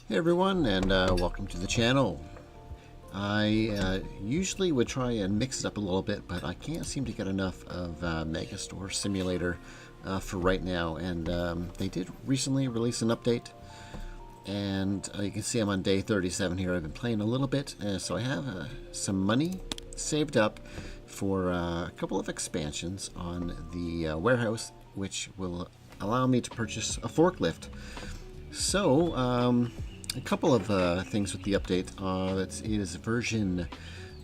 Hey everyone, and welcome to the channel. I usually would try and mix it up a little bit, but I can't seem to get enough of Megastore Simulator for right now. And they did recently release an update, and you can see I'm on day 37 here. I've been playing a little bit, so I have some money saved up for a couple of expansions on the warehouse, which will allow me to purchase a forklift. So, a couple of things with the update. It is version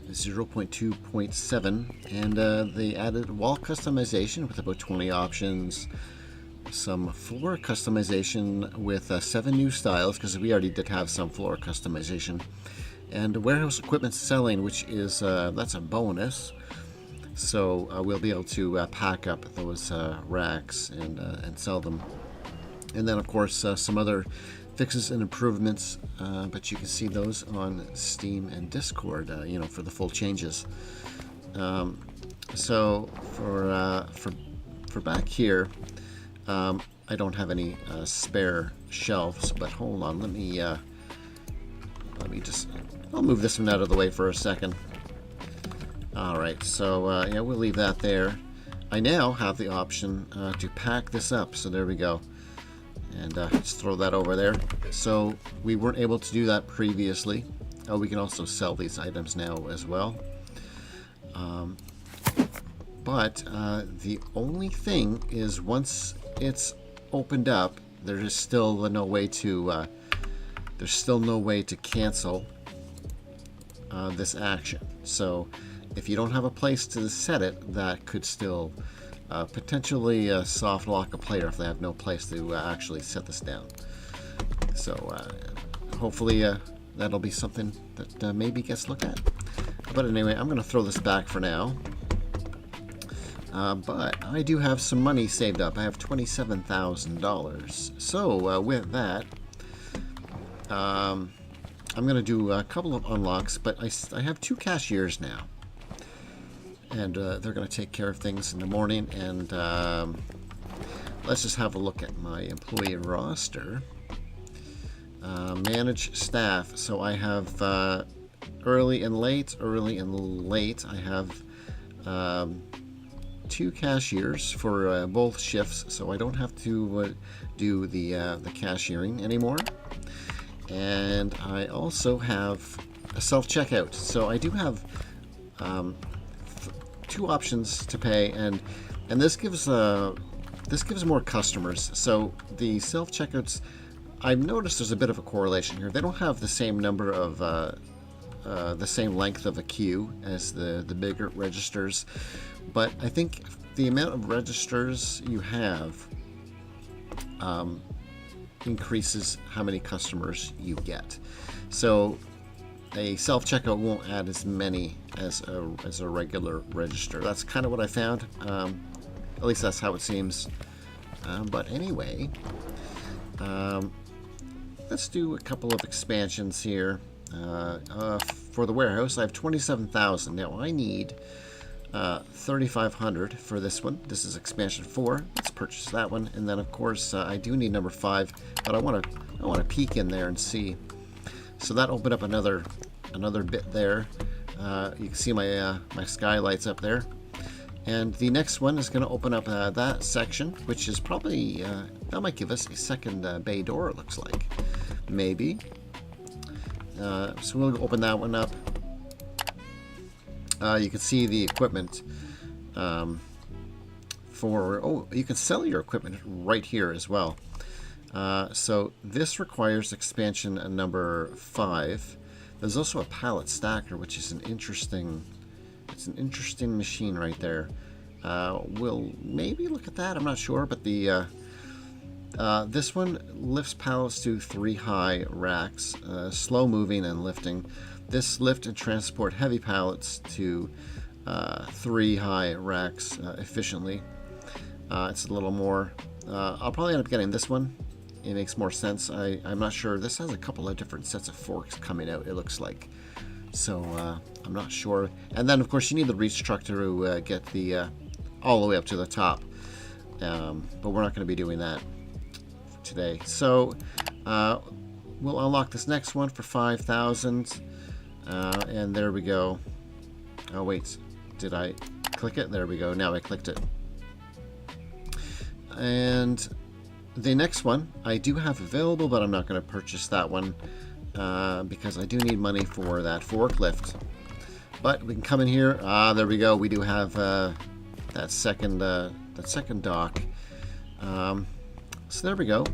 0.2.7, and they added wall customization with about 20 options, some floor customization with 7 new styles, because we already did have some floor customization, and warehouse equipment selling, which is that's a bonus. So we'll be able to pack up those racks and sell them. And then, of course, some other fixes and improvements, but you can see those on Steam and Discord, for the full changes. So for back here, I don't have any spare shelves, but hold on, let me just, I'll move this one out of the way for a second. All right, so yeah, we'll leave that there. I now have the option to pack this up, so there we go. And just throw that over there. So we weren't able to do that previously. Oh, we can also sell these items now as well. But the only thing is, once it's opened up, there's still no way to cancel this action. So if you don't have a place to set it, that could still potentially soft lock a player if they have no place to actually set this down. So hopefully that'll be something that maybe gets looked at. But anyway, I'm going to throw this back for now. But I do have some money saved up. I have $27,000. So with that, I'm going to do a couple of unlocks, but I have 2 cashiers now. And they're going to take care of things in the morning. And let's just have a look at my employee roster. Manage staff. So I have early and late. I have 2 cashiers for both shifts, so I don't have to do the cashiering anymore. And I also have a self-checkout. So I do have 2 options to pay, and this gives more customers. So the self-checkouts, I've noticed there's a bit of a correlation here. They don't have the same number of the same length of a queue as the bigger registers, but I think the amount of registers you have increases how many customers you get. So a self-checkout won't add as many as a regular register. That's kind of what I found. At least that's how it seems. But anyway, let's do a couple of expansions here. For the warehouse, I have 27,000. Now I need 3,500 for this one. This is expansion 4. Let's purchase that one. And then, of course, I do need number 5, but I want to peek in there and see. So that opened up another bit there. You can see my my skylights up there, and the next one is going to open up that section, which is probably that might give us a second bay door. It looks like, maybe. So we'll open that one up. You can see the equipment you can sell your equipment right here as well. So this requires expansion number 5. There's also a pallet stacker, which is an interesting machine right there. We'll maybe look at that. I'm not sure, but the this one lifts pallets to 3 high racks, slow moving and lifting. This lift and transport heavy pallets to 3 high racks efficiently. It's a little more. I'll probably end up getting this one. It makes more sense. I'm not sure. This has a couple of different sets of forks coming out, it looks like. So I'm not sure. And then, of course, you need the reach truck to get the all the way up to the top. But we're not going to be doing that today. So we'll unlock this next one for 5,000. And there we go. Oh, wait. Did I click it? There we go. Now I clicked it. And the next one I do have available, but I'm not going to purchase that one because I do need money for that forklift. But we can come in here. There we go. We do have that second dock. So there we go.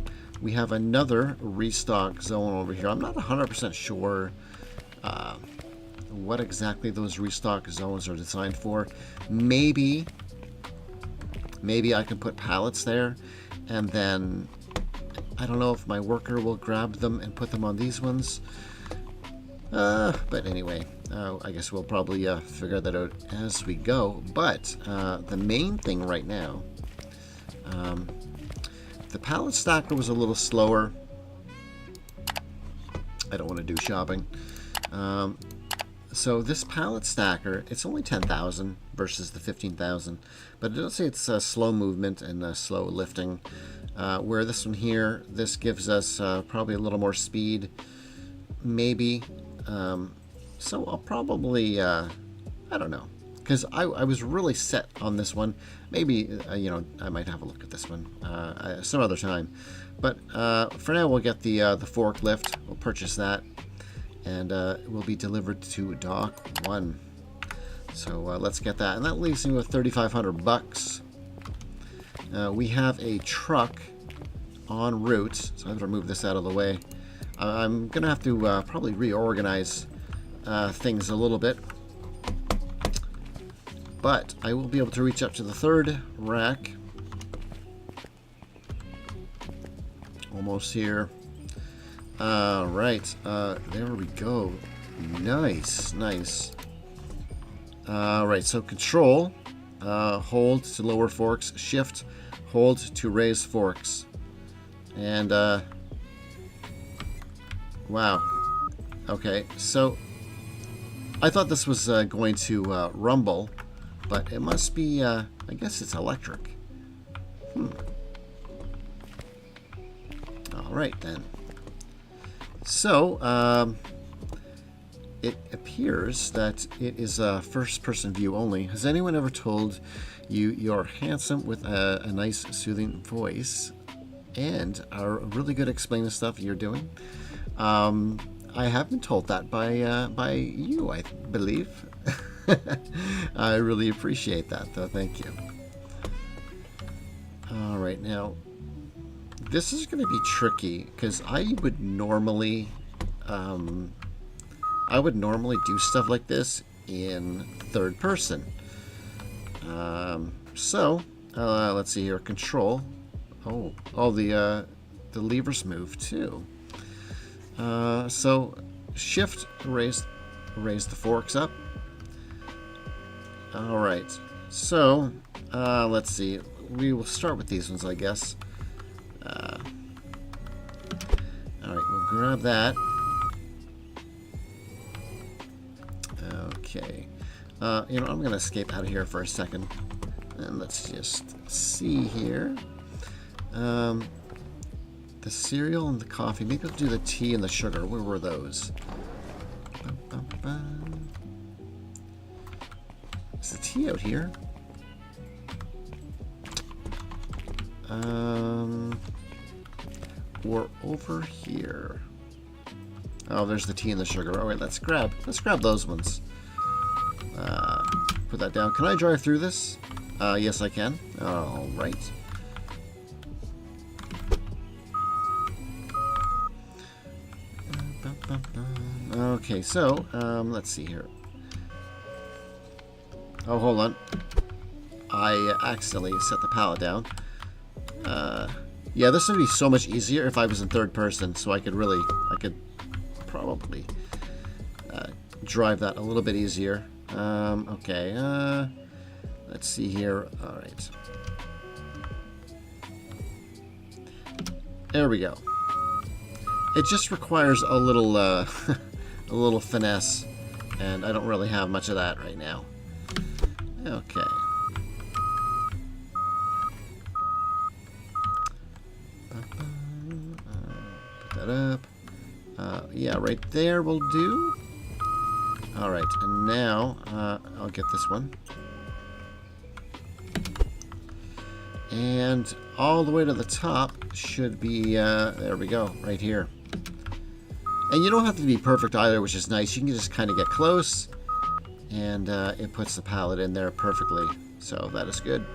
We have another restock zone over here. I'm not 100% sure what exactly those restock zones are designed for. Maybe I can put pallets there, and then I don't know if my worker will grab them and put them on these ones. But anyway, I guess we'll probably figure that out as we go. But the main thing right now, the pallet stacker was a little slower. I don't want to do shopping. So this pallet stacker, it's only 10,000 versus the 15,000, but it does say it's slow movement and slow lifting. Where this one here, this gives us probably a little more speed, maybe. So I'll probably, I don't know, because I was really set on this one. Maybe, you know, I might have a look at this one some other time. But for now, we'll get the forklift. We'll purchase that, and it will be delivered to Dock 1. So let's get that. And that leaves me with 3,500 bucks. We have a truck en route, so I have to move this out of the way. I'm going to have to probably reorganize things a little bit. But I will be able to reach up to the third rack. Almost here. Right. There we go. Nice, nice. Right, so control, hold to lower forks, shift, hold to raise forks. And, wow. Okay, so I thought this was going to rumble, but it must be, I guess it's electric. Alright then. So, it appears that it is a first-person view only. Has anyone ever told you you're handsome with a nice, soothing voice and are really good at explaining stuff you're doing? I have been told that by you, I believe. I really appreciate that, though. Thank you. All right, now this is going to be tricky because I would normally do stuff like this in third person. So let's see here. Control. Oh, the levers move too. So shift, raise the forks up. All right. So let's see. We will start with these ones, I guess. All right, we'll grab that. Okay. You know, I'm going to escape out of here for a second. And let's just see here. The cereal and the coffee. Maybe I'll do the tea and the sugar. Where were those? Is the tea out here? Or over here. Oh, there's the tea and the sugar. All right, let's grab those ones. Put that down. Can I drive through this? Yes, I can. All right. Okay, so let's see here. Oh, hold on. I accidentally set the pallet down. Yeah, this would be so much easier if I was in third person, so I could probably drive that a little bit easier. Okay, let's see here. All right. There we go. It just requires a little, a little finesse, and I don't really have much of that right now. Okay. Put that up. Yeah, right there will do. All right, and now I'll get this one. And all the way to the top should be, there we go, right here. And you don't have to be perfect either, which is nice. You can just kind of get close, and it puts the pallet in there perfectly. So that is good.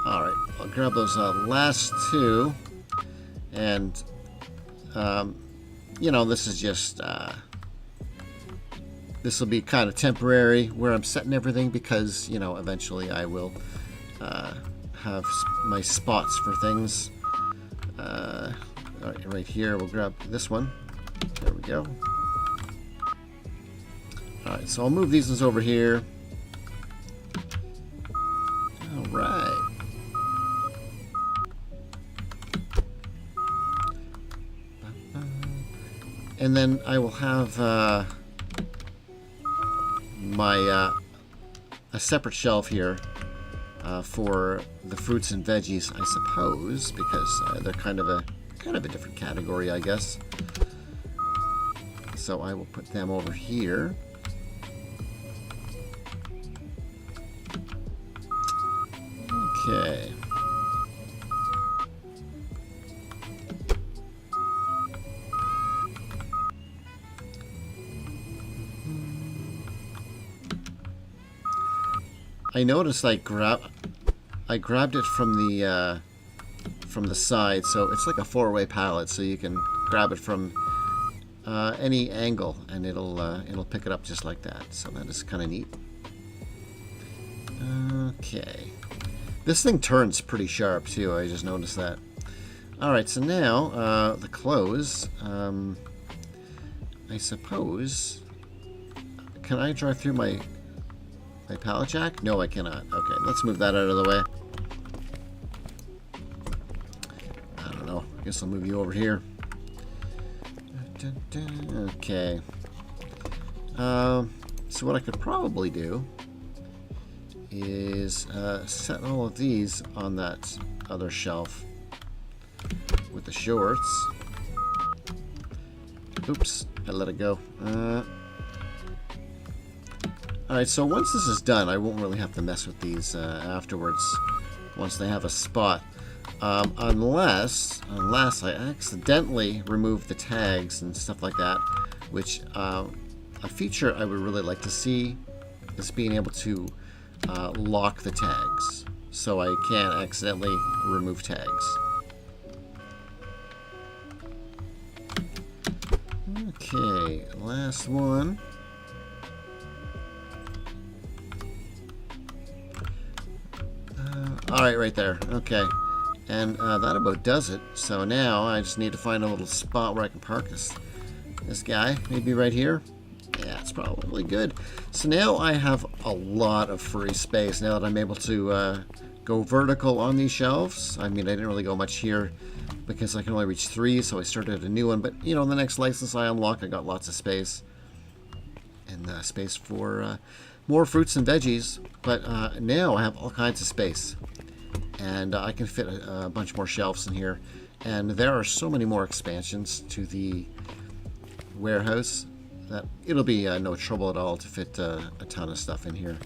All right, I'll grab those last two, and you know, this is just this will be kind of temporary where I'm setting everything, because you know, eventually I will have my spots for things. All right here, we'll grab this one. There we go. All right, so I'll move these ones over here. All right. And then I will have my a separate shelf here for the fruits and veggies, I suppose, because they're kind of a different category, I guess. So I will put them over here. Okay. I noticed I grabbed it from the side, so it's like a four-way pallet, so you can grab it from any angle, and it'll pick it up just like that. So that is kind of neat. Okay, this thing turns pretty sharp too. I just noticed that. All right, so now the clothes. I suppose. Can I drive through my pallet jack? No, I cannot. Okay, let's move that out of the way. I don't know. I guess I'll move you over here. Okay. So what I could probably do is set all of these on that other shelf with the shorts. Oops, I let it go. Alright, so once this is done, I won't really have to mess with these afterwards, once they have a spot. Unless I accidentally remove the tags and stuff like that, which a feature I would really like to see is being able to lock the tags, so I can't accidentally remove tags. Okay, last one. Alright, right there. Okay. And that about does it. So now I just need to find a little spot where I can park this guy. Maybe right here. Yeah, it's probably good. So now I have a lot of free space now that I'm able to go vertical on these shelves. I mean, I didn't really go much here because I can only reach 3, so I started a new one. But, you know, the next license I unlock, I got lots of space. And space for more fruits and veggies. But now I have all kinds of space. And I can fit a bunch more shelves in here. And there are so many more expansions to the warehouse that it'll be no trouble at all to fit a ton of stuff in here.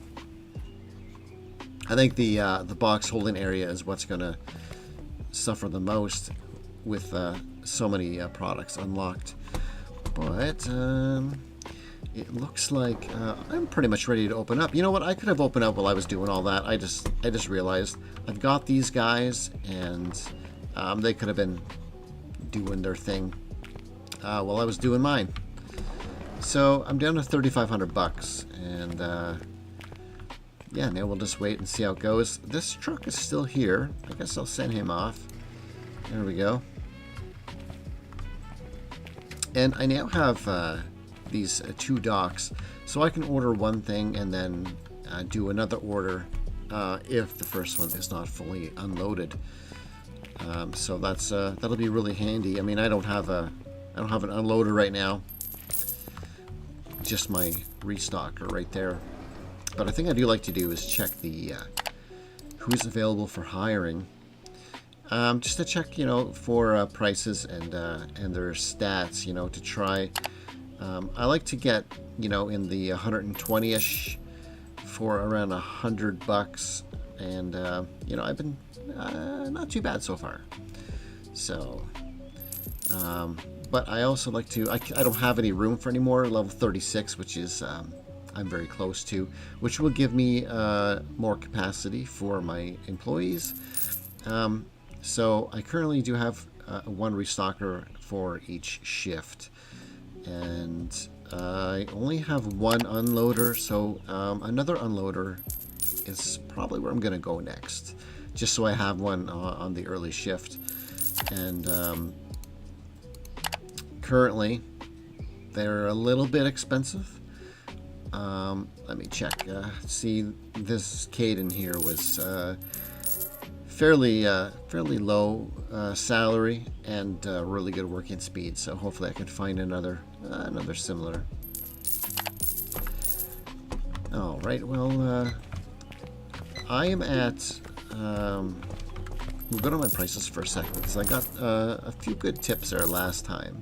I think the box holding area is what's going to suffer the most with so many products unlocked. But it looks like I'm pretty much ready to open up. You know what? I could have opened up while I was doing all that. I just realized I've got these guys, and they could have been doing their thing while I was doing mine. So I'm down to 3,500 bucks, and yeah, now we'll just wait and see how it goes. This truck is still here. I guess I'll send him off. There we go. And I now have these 2 docks, so I can order one thing and then do another order if the first one is not fully unloaded. So that's that'll be really handy. I mean, I don't have an unloader right now, just my restocker right there. But I think I do like to do is check the who's available for hiring, just to check, for prices and their stats, to try. I like to get, in the 120-ish for around $100, and I've been not too bad so far. So, but I also like to. I don't have any room for any more level 36, which is I'm very close to, which will give me more capacity for my employees. So I currently do have one restocker for each shift, and I only have one unloader, so another unloader is probably where I'm going to go next, just so I have one on the early shift. And currently they're a little bit expensive. Let me check. See, this Caden here was fairly low salary and really good working speed. So hopefully I can find another similar. All right. Well, I am at. We'll go to my prices for a second because I got a few good tips there last time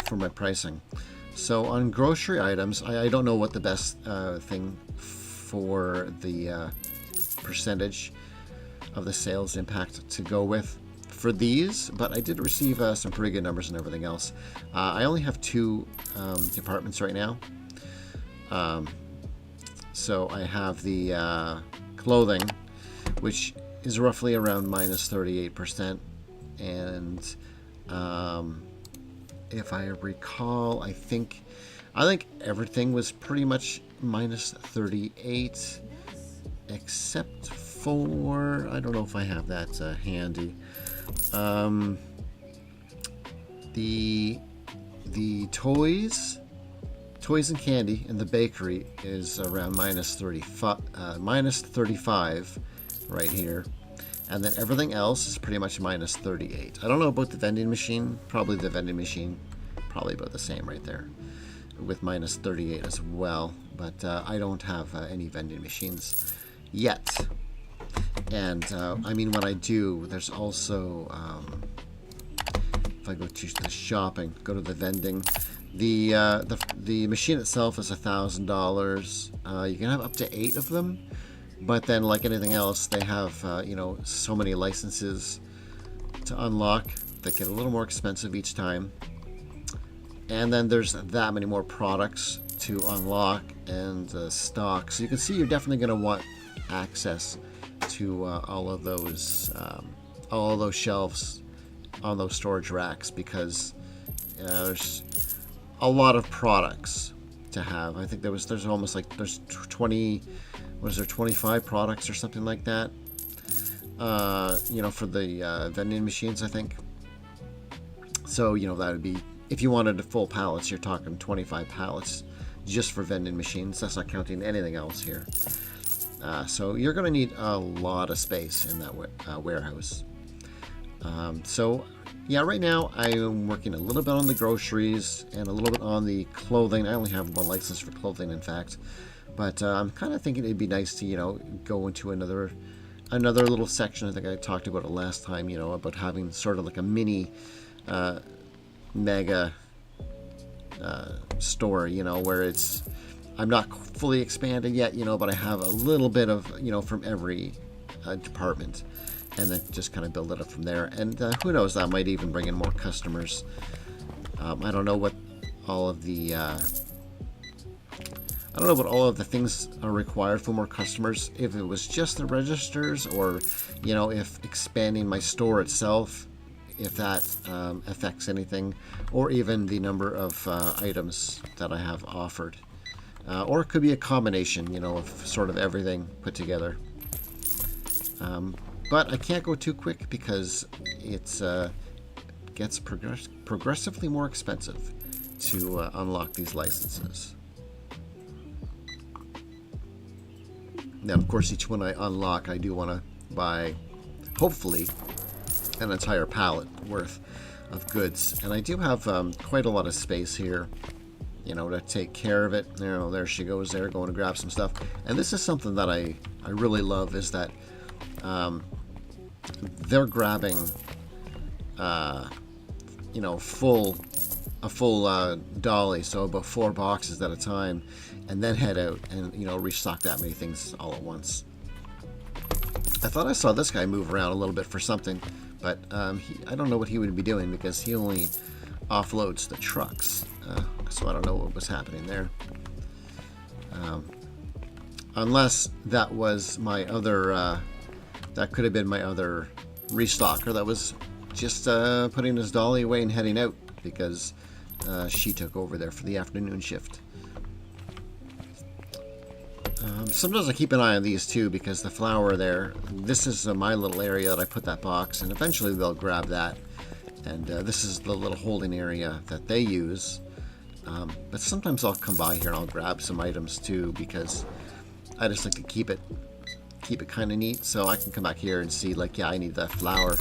for my pricing. So on grocery items, I don't know what the best thing for the percentage of the sales impact to go with for these, but I did receive some pretty good numbers and everything else. I only have two departments right now. So I have the clothing, which is roughly around minus 38%, and if I recall, I think everything was pretty much minus 38, except for, I don't know if I have that handy. The toys and candy in the bakery is around minus 35 right here, and then everything else is pretty much minus 38. I don't know about the vending machine. Probably the vending machine, probably about the same right there, with minus 38 as well. But I don't have any vending machines yet. And I mean, when I do, there's also if I go to the shopping, go to the vending, the machine itself is $1,000. You can have up to 8 of them. But then, like anything else, they have, so many licenses to unlock that get a little more expensive each time. And then there's that many more products to unlock and stock. So you can see you're definitely going to want access to all of those shelves on those storage racks, because there's a lot of products to have. I think there's almost like there's 20. Was there 25 products or something like that? For the vending machines, I think. So, that would be, if you wanted a full pallets, you're talking 25 pallets just for vending machines. That's not counting anything else here. So you're going to need a lot of space in that warehouse. So, yeah, right now I am working a little bit on the groceries and a little bit on the clothing. I only have one license for clothing, in fact. But I'm kind of thinking it'd be nice to, go into another little section. I think I talked about it last time, about having sort of like a mini mega store, where I'm not fully expanded yet, but I have a little bit of, from every department, and then just kind of build it up from there. And who knows, that might even bring in more customers. I don't know what all of the things are required for more customers. If it was just the registers, or if expanding my store itself, if that affects anything, or even the number of items that I have offered, or it could be a combination, of sort of everything put together. But I can't go too quick because it's gets progressively more expensive to unlock these licenses. Now, of course, each one I unlock, I do want to buy, hopefully, an entire pallet worth of goods. And I do have quite a lot of space here. you know, to take care of it. You know, there she goes there, going to grab some stuff. And this is something that I really love, is that they're grabbing, you know, a full dolly, so about 4 boxes at a time, and then head out and, you know, restock that many things all at once. I thought I saw this guy move around a little bit for something, but I don't know what he would be doing, because he only offloads the trucks, so I don't know what was happening there. Unless that was my other, that could have been my other restocker that was just putting his dolly away and heading out, because she took over there for the afternoon shift. Sometimes I keep an eye on these too, because the flour there, this is my little area that I put that box, and eventually they'll grab that. And this is the little holding area that they use. But sometimes I'll come by here and I'll grab some items too, because I just like to keep it kind of neat, so I can come back here and see, like, yeah, I need that flour.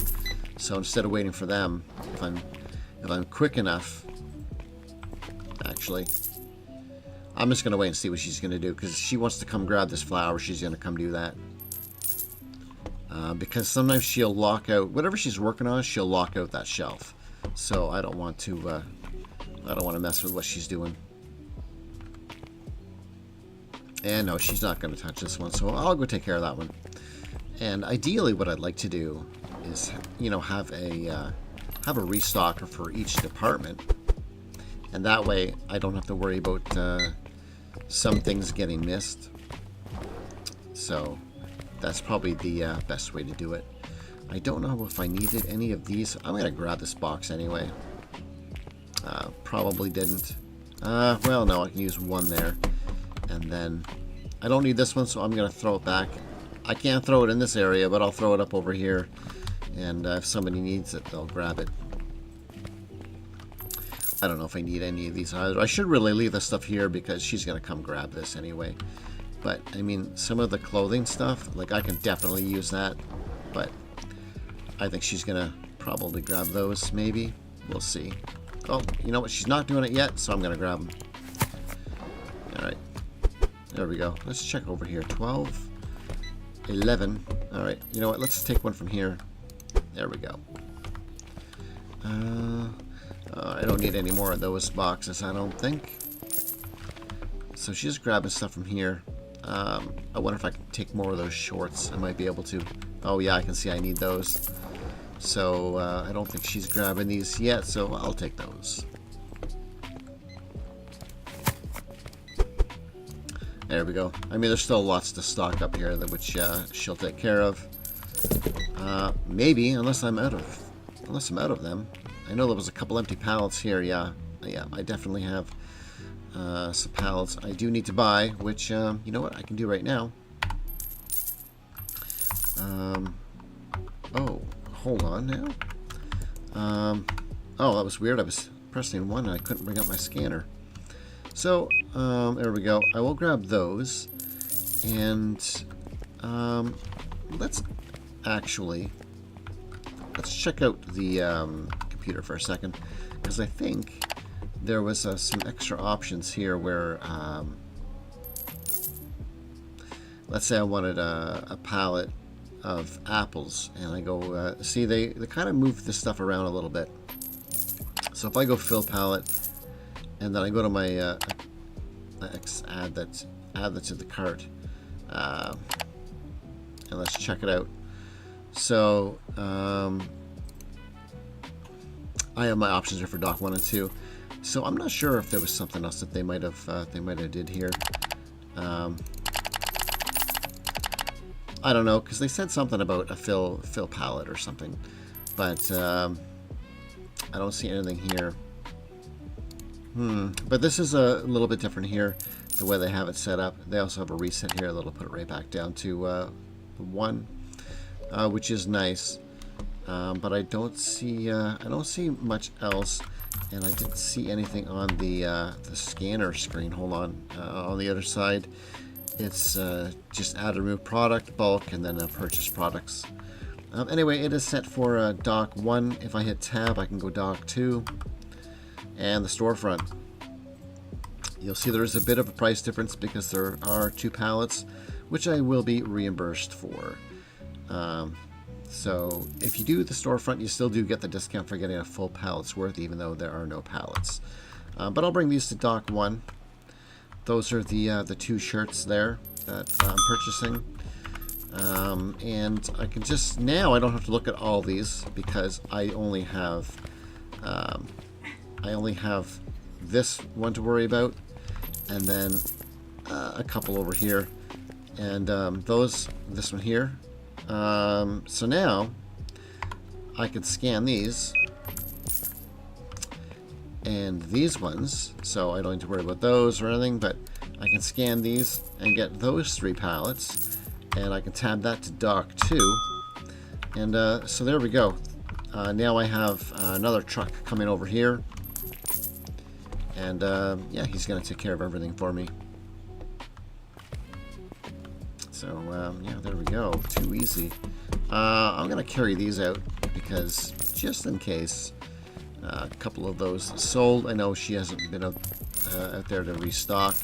So instead of waiting for them, if I'm quick enough, actually, I'm just going to wait and see what she's going to do, because she wants to come grab this flour, she's going to come do that. Because sometimes she'll lock out, whatever she's working on, she'll lock out that shelf. So I don't want to mess with what she's doing. And no, she's not going to touch this one, so I'll go take care of that one. And ideally what I'd like to do is, you know, have a restocker for each department. And that way I don't have to worry about some things getting missed. So that's probably the best way to do it. I don't know if I needed any of these. I'm going to grab this box anyway. Probably didn't. Well, no, I can use one there. And then I don't need this one, so I'm going to throw it back. I can't throw it in this area, but I'll throw it up over here. And if somebody needs it, they'll grab it. I don't know if I need any of these either. I should really leave this stuff here, because she's going to come grab this anyway. But, I mean, some of the clothing stuff, like, I can definitely use that. But I think she's going to probably grab those, maybe. We'll see. Oh, you know what? She's not doing it yet, so I'm going to grab them. Alright. There we go. Let's check over here. 12, 11. Alright, you know what? Let's take one from here. There we go. I don't need any more of those boxes, I don't think. So she's grabbing stuff from here. I wonder if I can take more of those shorts. I might be able to. Oh yeah, I can see I need those. So I don't think she's grabbing these yet, so I'll take those. There we go. I mean, there's still lots to stock up here, which she'll take care of. Maybe, unless I'm out of them. I know there was a couple empty pallets here. Yeah, I definitely have some pallets I do need to buy, which you know what I can do right now. Oh, hold on now. Oh, that was weird. I was pressing one and I couldn't bring up my scanner. So there we go. I will grab those, and let's check out the computer for a second, because I think there was some extra options here where let's say I wanted a pallet of apples, and I go see they kind of move this stuff around a little bit. So if I go fill pallet, and then I go to my add that to the cart, and let's check it out. So I have my options here for dock 1 and 2. So I'm not sure if there was something else that they might have did here. I don't know, because they said something about a fill pallet or something, but I don't see anything here. But this is a little bit different here, the way they have it set up. They also have a reset here that'll put it right back down to 1, which is nice. But I don't see much else, and I didn't see anything on the scanner screen. Hold on the other side, it's just add or remove product, bulk, and then purchase products. Anyway, it is set for dock 1. If I hit tab, I can go dock 2, and the storefront. You'll see there is a bit of a price difference because there are 2 pallets, which I will be reimbursed for. So if you do the storefront, you still do get the discount for getting a full pallet's worth, even though there are no pallets. But I'll bring these to dock 1. Those are the 2 shirts there that I'm purchasing. And I can just, now I don't have to look at all these because I only have this one to worry about, and then a couple over here, and this one here. So now I could scan these and these ones, so I don't need to worry about those or anything, but I can scan these and get those 3 pallets, and I can tab that to dock 2, and so there we go. Now I have another truck coming over here, and yeah, he's gonna take care of everything for me. So yeah, there we go. Too easy. I'm gonna carry these out because just in case a couple of those sold. I know she hasn't been out there to restock.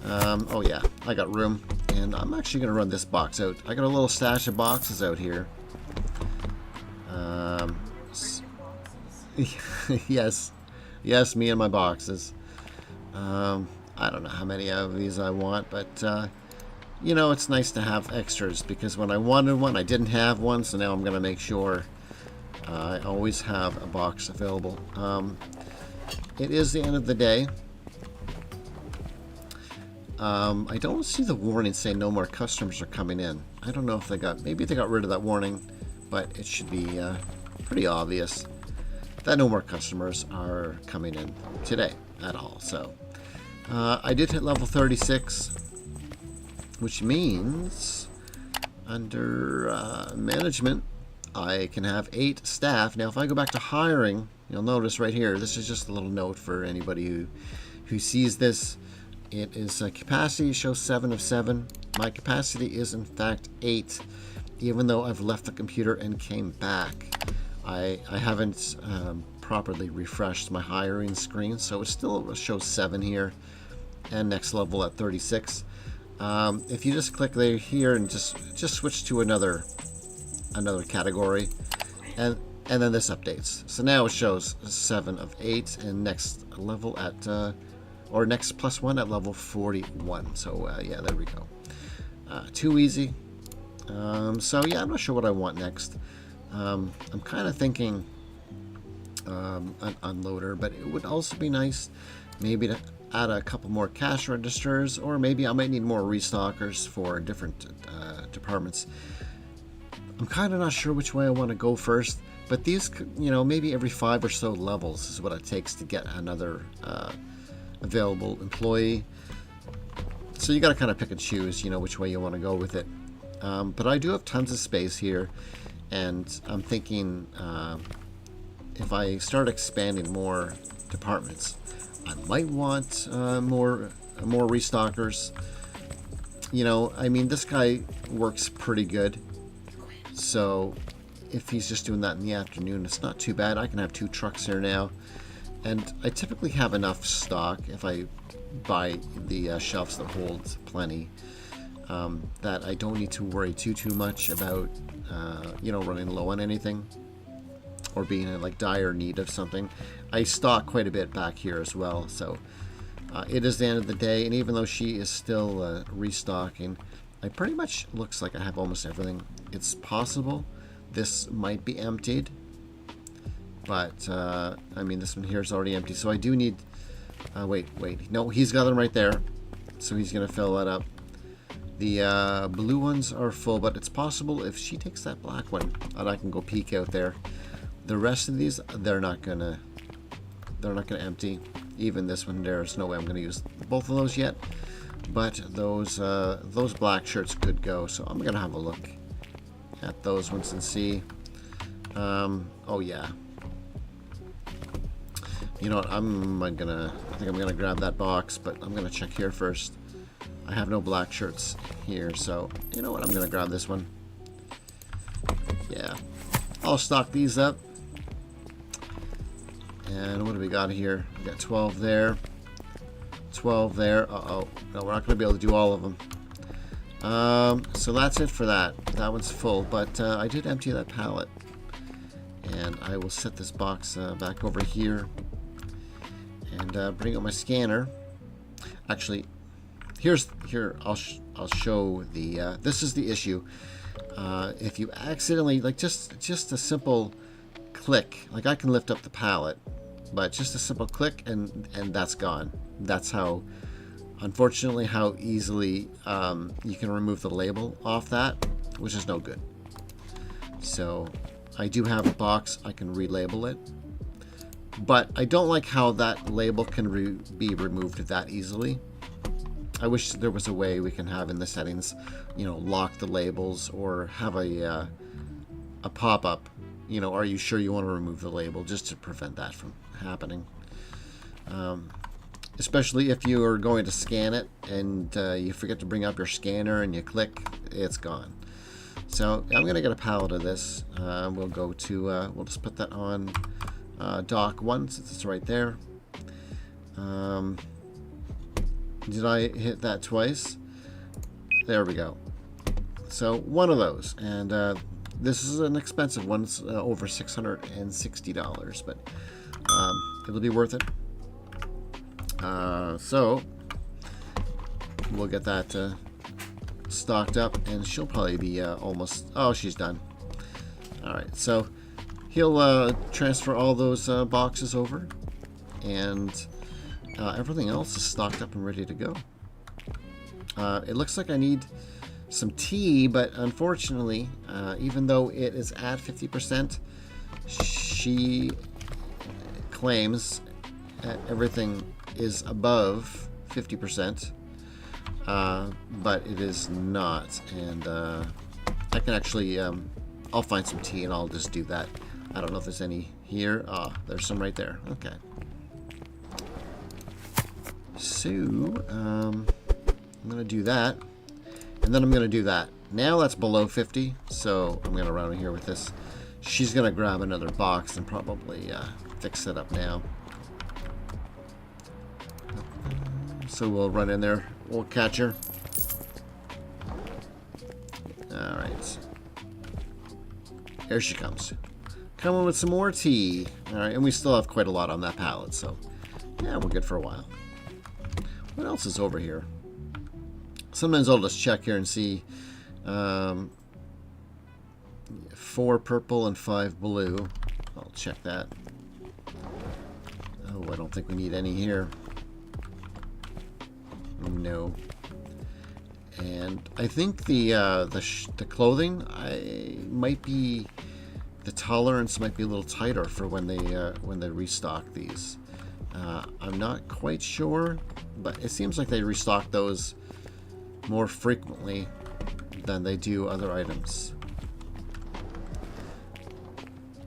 Oh yeah, I got room, and I'm actually gonna run this box out. I got a little stash of boxes out here. Yes, me and my boxes. I don't know how many of these I want, but you know, it's nice to have extras because when I wanted one, I didn't have one, so now I'm going to make sure I always have a box available. It is the end of the day. I don't see the warning saying no more customers are coming in. I don't know if maybe they got rid of that warning, but it should be pretty obvious that no more customers are coming in today at all. So I did hit level 36. Which means under management, I can have 8 staff. Now, if I go back to hiring, you'll notice right here, this is just a little note for anybody who sees this. It is capacity shows 7 of 7. My capacity is in fact 8, even though I've left the computer and came back. I haven't properly refreshed my hiring screen, so it still shows 7 here, and next level at 36. If you just click there here and just switch to another category, and then this updates. So now it shows 7 of 8, and next level at or next +1 at level 41. So yeah, there we go. Too easy. So yeah, I'm not sure what I want next. I'm kind of thinking an unloader, but it would also be nice maybe to add a couple more cash registers, or maybe I might need more restockers for different departments. I'm kind of not sure which way I want to go first, but these, you know, maybe every 5 or so levels is what it takes to get another available employee. So you got to kind of pick and choose, you know, which way you want to go with it. But I do have tons of space here, and I'm thinking if I start expanding more departments, I might want more restockers. You know, I mean, this guy works pretty good, so if he's just doing that in the afternoon, it's not too bad. I can have 2 trucks here now, and I typically have enough stock if I buy the shelves that hold plenty, that I don't need to worry too much about you know, running low on anything or being in like dire need of something. I stock quite a bit back here as well, so it is the end of the day, and even though she is still restocking, I pretty much looks like I have almost everything. It's possible this might be emptied, but I mean, this one here is already empty, so I do need wait, no, he's got them right there, so he's gonna fill that up. The blue ones are full, but it's possible if she takes that black one that I can go peek out there. The rest of these, they're not gonna empty. Even this one, there's no way I'm gonna use both of those yet. But those black shirts could go. So I'm gonna have a look at those ones and see. Oh yeah. You know what? I think I'm gonna grab that box, but I'm gonna check here first. I have no black shirts here, so you know what? I'm gonna grab this one. Yeah, I'll stock these up. And what do we got here? We got 12 there, 12 there. Uh-oh. No, we're not going to be able to do all of them. So that's it for that. That one's full, but I did empty that pallet. And I will set this box back over here and bring out my scanner. Actually, here I'll show the this is the issue. If you accidentally, like, just a simple click, like I can lift up the pallet, but just a simple click and that's gone. That's how, unfortunately, how easily you can remove the label off that, which is no good. So I do have a box, I can relabel it, but I don't like how that label can be removed that easily. I wish there was a way we can have in the settings, you know, lock the labels or have a pop-up, you know, are you sure you want to remove the label, just to prevent that from happening. Especially if you are going to scan it and you forget to bring up your scanner and you click, it's gone. So I'm going to get a pallet of this. We'll go to, we'll just put that on dock 1 since it's right there. Did I hit that twice? There we go. So one of those, and this is an expensive one. It's over $660, but it'll be worth it. So we'll get that stocked up, and she'll probably be almost, oh, she's done. Alright, so he'll transfer all those boxes over, and everything else is stocked up and ready to go. It looks like I need some tea, but unfortunately, even though it is at 50%, she claims that everything is above 50%, but it is not. And I can actually, I'll find some tea and I'll just do that. I don't know if there's any here. There's some right there. Okay. So, I'm going to do that, and then I'm going to do that. Now that's below 50, so I'm going to run in here with this. She's going to grab another box and probably fix it up now. So we'll run in there. We'll catch her. Alright. Here she comes. Coming with some more tea. Alright, and we still have quite a lot on that pallet, so yeah, we're good for a while. What else is over here? Sometimes I'll just check here and see 4 purple and 5 blue. I'll check that. Oh, I don't think we need any here. No. And I think the clothing might be, the tolerance might be a little tighter for when they restock these. I'm not quite sure, but it seems like they restock those more frequently than they do other items.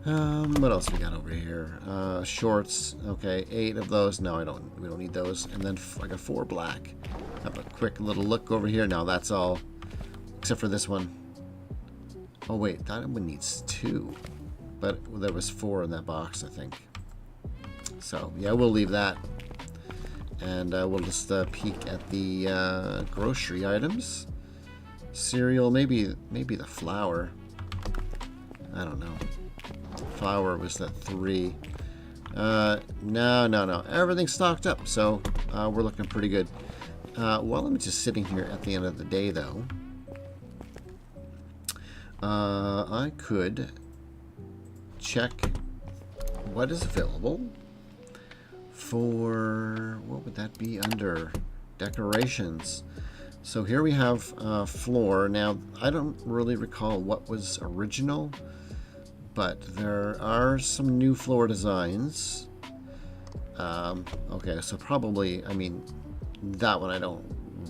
What else we got over here? Shorts. Okay, 8 of those. No, we don't need those. And then I got 4 black. Have a quick little look over here. Now that's all, except for this one. Oh wait, that one needs 2, but there was 4 in that box, I think. So yeah, we'll leave that, and we'll just peek at the grocery items. Cereal, maybe the flour. I don't know. Flour was that 3. No. Everything's stocked up, so we're looking pretty good. While I'm just sitting here at the end of the day, though, I could check what is available for, what would that be under? Decorations. So here we have floor. Now, I don't really recall what was original, but there are some new floor designs. Okay, so probably, I mean, that one I don't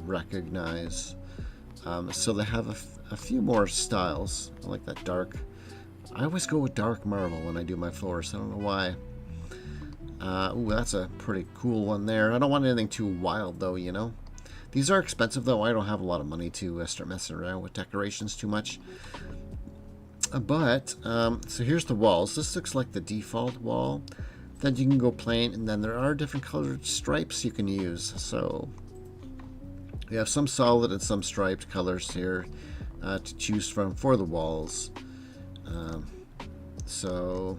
recognize. So they have a few more styles. I like that dark. I always go with dark marble when I do my floors. I don't know why. Ooh, that's a pretty cool one there. I don't want anything too wild, though, you know. These are expensive, though. I don't have a lot of money to start messing around with decorations too much. So here's the walls. This looks like the default wall. then you can go plain, and then there are different colored stripes you can use. So we have some solid and some striped colors here to choose from for the walls. So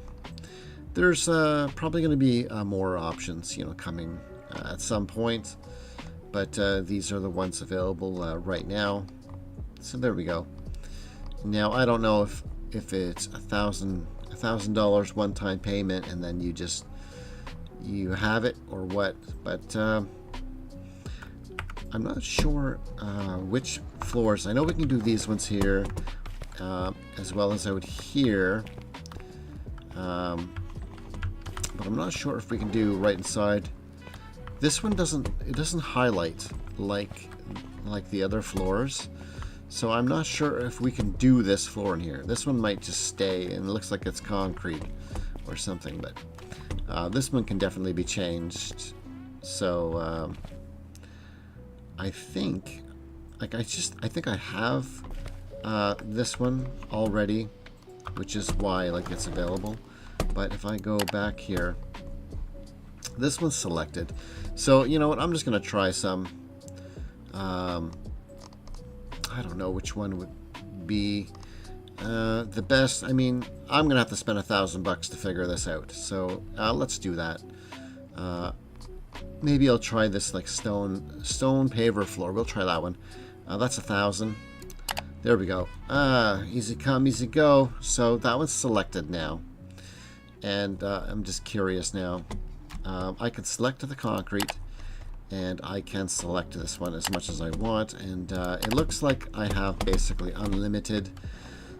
there's probably going to be more options, coming at some point, but these are the ones available right now. So there we go. Now I don't know if it's $1,000 one-time payment and then you have it or what, but I'm not sure which floors. I know we can do these ones here as well as out here, but I'm not sure if we can do right inside. This one doesn't highlight like the other floors, so I'm not sure if we can do this floor in here. This one might just stay, and it looks like it's concrete or something, but this one can definitely be changed. So I think I think I have this one already, which is why it's available. But if I go back here, this one's selected. So you know what? I'm just gonna try some. I don't know which one would be the best. I mean, I'm gonna have to spend $1,000 to figure this out. So let's do that. Maybe I'll try this stone paver floor. We'll try that one. That's $1,000. There we go. Easy come, easy go. So that one's selected now. And I'm just curious now. I can select the concrete, and I can select this one as much as I want. And it looks like I have basically unlimited.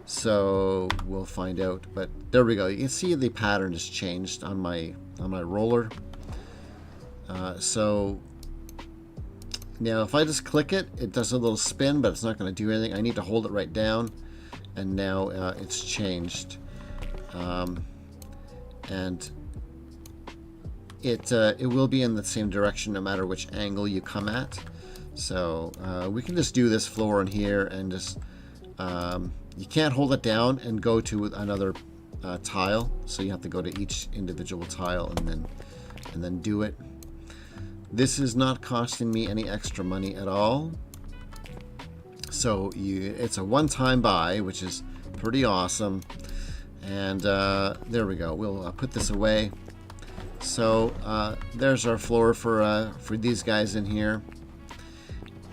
So we'll find out. But there we go. You can see the pattern has changed on my roller. So now if I just click it, it does a little spin, but it's not going to do anything. I need to hold it right down, and now it's changed. And it will be in the same direction no matter which angle you come at. So we can just do this floor in here, and just you can't hold it down and go to another tile, so you have to go to each individual tile and then do it. This is not costing me any extra money at all. So it's a one-time buy, which is pretty awesome. And there we go. We'll put this away. So there's our floor for these guys in here.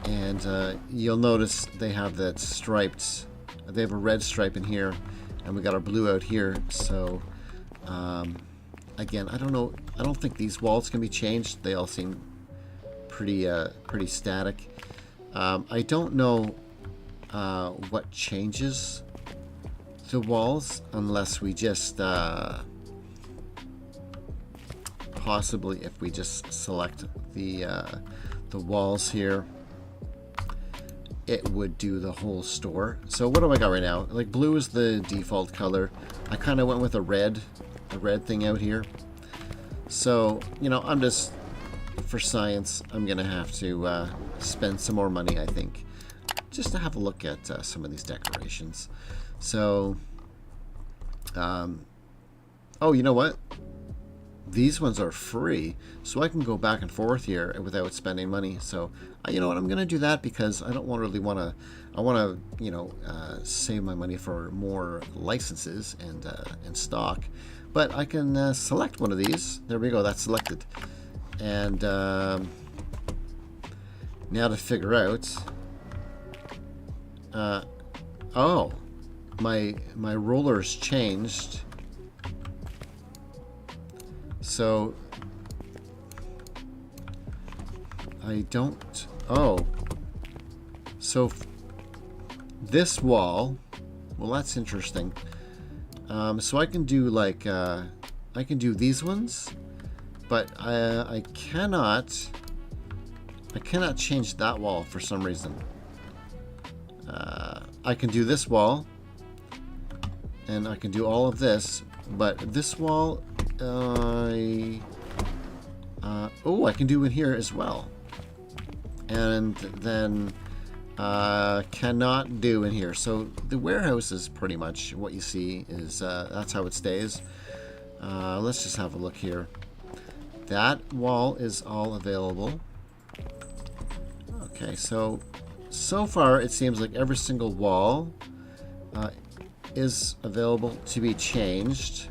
And you'll notice they have that striped. They have a red stripe in here, and we got our blue out here. So again, I don't know. I don't think these walls can be changed. They all seem pretty static. I don't know what changes the walls unless we just possibly if we just select the walls here, it would do the whole store. So what do I got right now? Blue is the default color. I kind of went with a red thing out here. So I'm just, for science, I'm gonna have to spend some more money, I think, just to have a look at some of these decorations. So oh, you know what? These ones are free, so I can go back and forth here without spending money. So you know what? I'm gonna do that because I don't really want to. I want to save my money for more licenses and stock. But I can select one of these. There we go. That's selected. And now to figure out. Oh, my roller's changed. So I don't. Oh, so this wall. Well, that's interesting. So I can do I can do these ones, but I cannot change that wall for some reason. I can do this wall, and I can do all of this, but this wall, oh, I can do in here as well, and then cannot do in here. So the warehouse is pretty much what you see is that's how it stays. Let's just have a look here. That wall is all available. Okay, so far it seems like every single wall is available to be changed.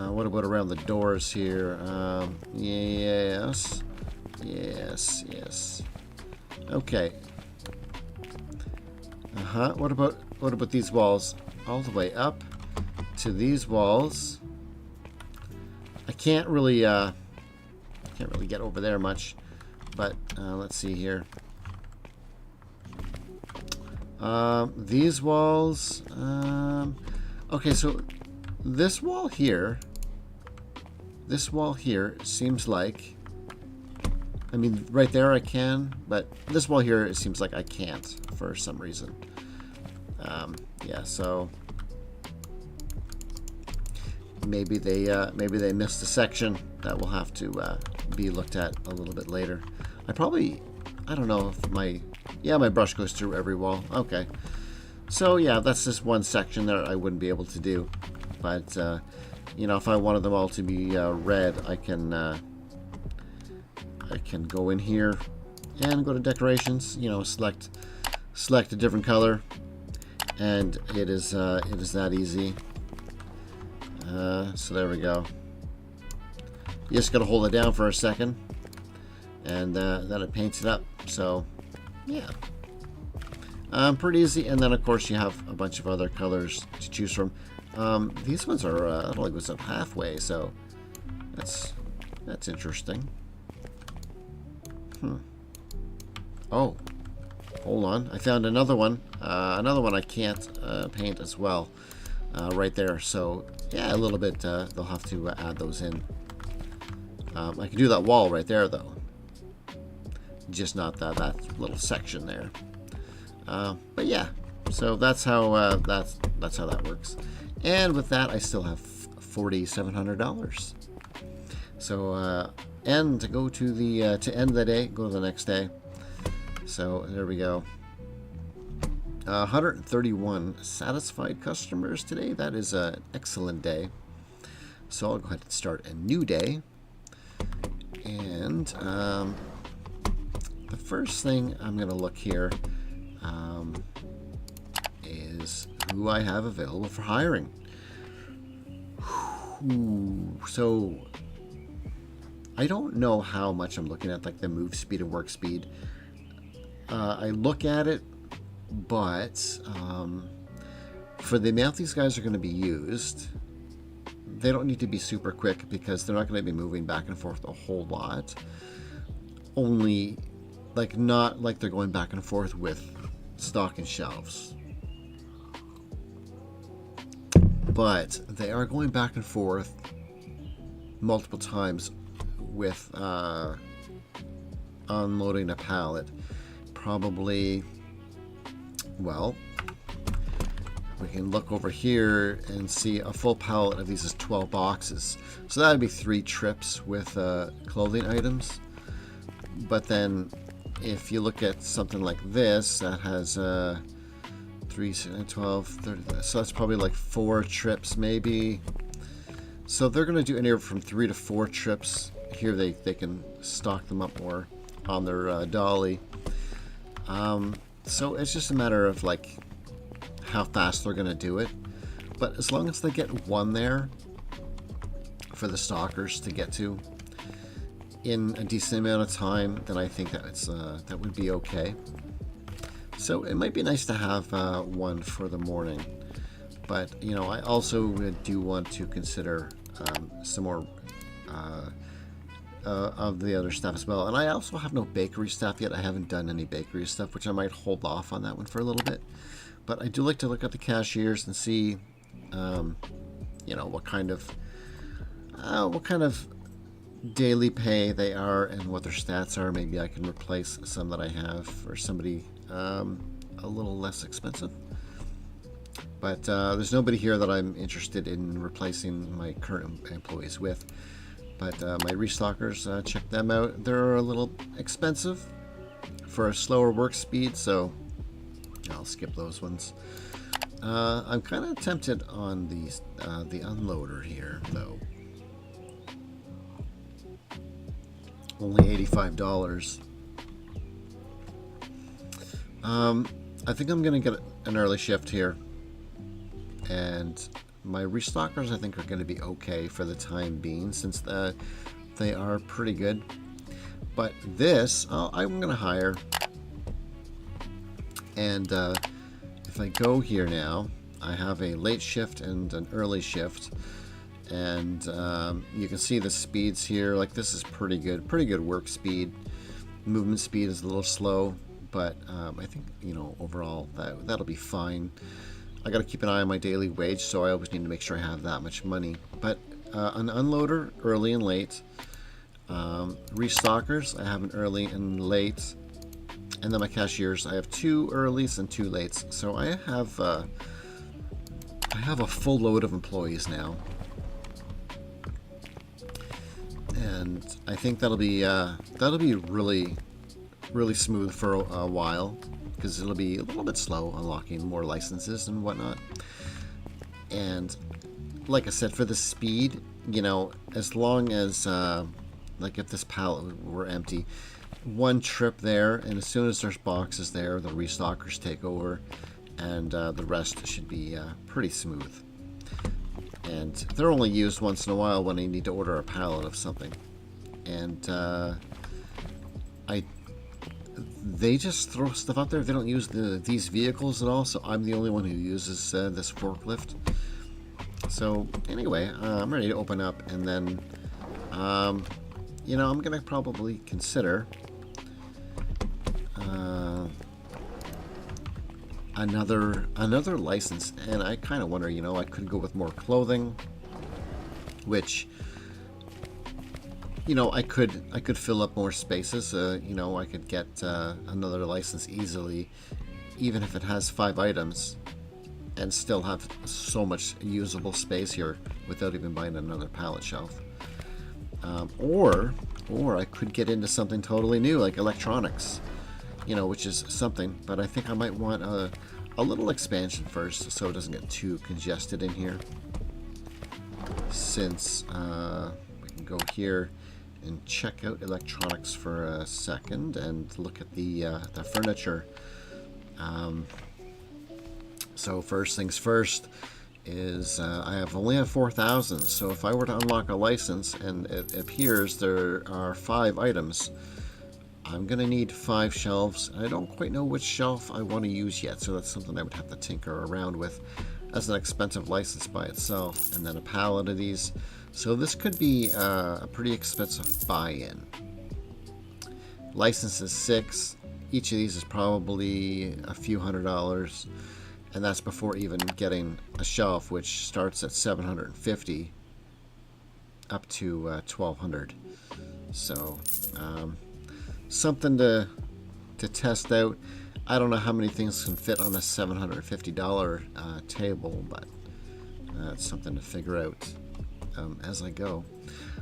What about around the doors here? Yes. Okay. What about these walls? All the way up to these walls. I can't really get over there much, but let's see here. These walls. Okay, so this wall here seems like, I mean, right there I can, but this wall here, it seems like I can't for some reason. Yeah, so maybe they missed a section that will have to be looked at a little bit later. I don't know if my brush goes through every wall. Okay, so yeah, that's just one section that I wouldn't be able to do, but you know, if I wanted them all to be red, I can go in here and go to decorations, you know, select a different color, and it is that easy. So there we go. You just gotta hold it down for a second, and then it paints it up. So yeah, pretty easy. And then of course you have a bunch of other colors to choose from. These ones are I don't think it was up halfway, so that's interesting. Oh, hold on, I found another one. Another one I can't paint as well, right there. So yeah, a little bit. They'll have to add those in. I can do that wall right there though, just not that little section there. But yeah, so that's how that works. And with that, I still have $4,700. So and to go to the to end the day, go to the next day. So there we go. 131 satisfied customers today. That is an excellent day. So I'll go ahead and start a new day. And the first thing I'm going to look here is who I have available for hiring. So I don't know how much I'm looking at, like the move speed and work speed. I look at it, but for the amount these guys are going to be used, they don't need to be super quick because they're not going to be moving back and forth a whole lot. Only, like, not like they're going back and forth with stock and shelves. But they are going back and forth multiple times with unloading a pallet. Probably, well, we can look over here and see a full pallet of these is 12 boxes. So that would be 3 trips with clothing items. But then if you look at something like this that has 3, 12, 30, so that's probably like 4 trips maybe. So they're going to do anywhere from 3 to 4 trips. Here they can stock them up more on their dolly. So it's just a matter of like how fast they're going to do it. But as long as they get one there for the stockers to get to in a decent amount of time, then I think that that would be okay. So it might be nice to have one for the morning. But, you know, I also do want to consider some more of the other stuff as well. And I also have no bakery stuff yet. I haven't done any bakery stuff, which I might hold off on that one for a little bit. But I do like to look at the cashiers and see, you know, what kind of daily pay they are and what their stats are. Maybe I can replace some that I have for somebody a little less expensive. But there's nobody here that I'm interested in replacing my current employees with. But my restockers, check them out. They're a little expensive for a slower work speed, so I'll skip those ones. I'm kind of tempted on the unloader here, though. Only $85. I think I'm going to get an early shift here. And my restockers, I think, are going to be okay for the time being, since they are pretty good. But this, I'm going to hire. And if I go here now, I have a late shift and an early shift. And you can see the speeds here. Like, this is pretty good work speed. Movement speed is a little slow, but I think, you know, overall that'll be fine. I got to keep an eye on my daily wage, so I always need to make sure I have that much money. But an unloader, early and late. Restockers, I have an early and late. And then my cashiers, I have 2 earlies and 2 lates. So I have a full load of employees now. And I think that'll be really smooth for a while, because it'll be a little bit slow unlocking more licenses and whatnot. And like I said, for the speed, you know, as long as like if this pallet were empty, 1 trip there, and as soon as there's boxes there, the restockers take over, and the rest should be pretty smooth. And they're only used once in a while when I need to order a pallet of something. And they just throw stuff out there. They don't use these vehicles at all, so I'm the only one who uses this forklift. So anyway, I'm ready to open up, and then you know, I'm gonna probably consider another license. And I kind of wonder, you know, I could go with more clothing, which, you know, I could fill up more spaces. You know, I could get another license easily, even if it has 5 items, and still have so much usable space here without even buying another pallet shelf. Or I could get into something totally new, like electronics, you know, which is something. But I think I might want a little expansion first, so it doesn't get too congested in here. Since we can go here and check out electronics for a second and look at the furniture. So first things first is I only have 4,000. So if I were to unlock a license and it appears there are 5 items, I'm gonna need 5 shelves. I don't quite know which shelf I want to use yet, so that's something I would have to tinker around with, as an expensive license by itself, and then a pallet of these. So this could be a pretty expensive buy-in. License is 6. Each of these is probably a few $100s, and that's before even getting a shelf, which starts at $750 up to $1,200. So something to test out. I don't know how many things can fit on a $750 table, but that's something to figure out as I go.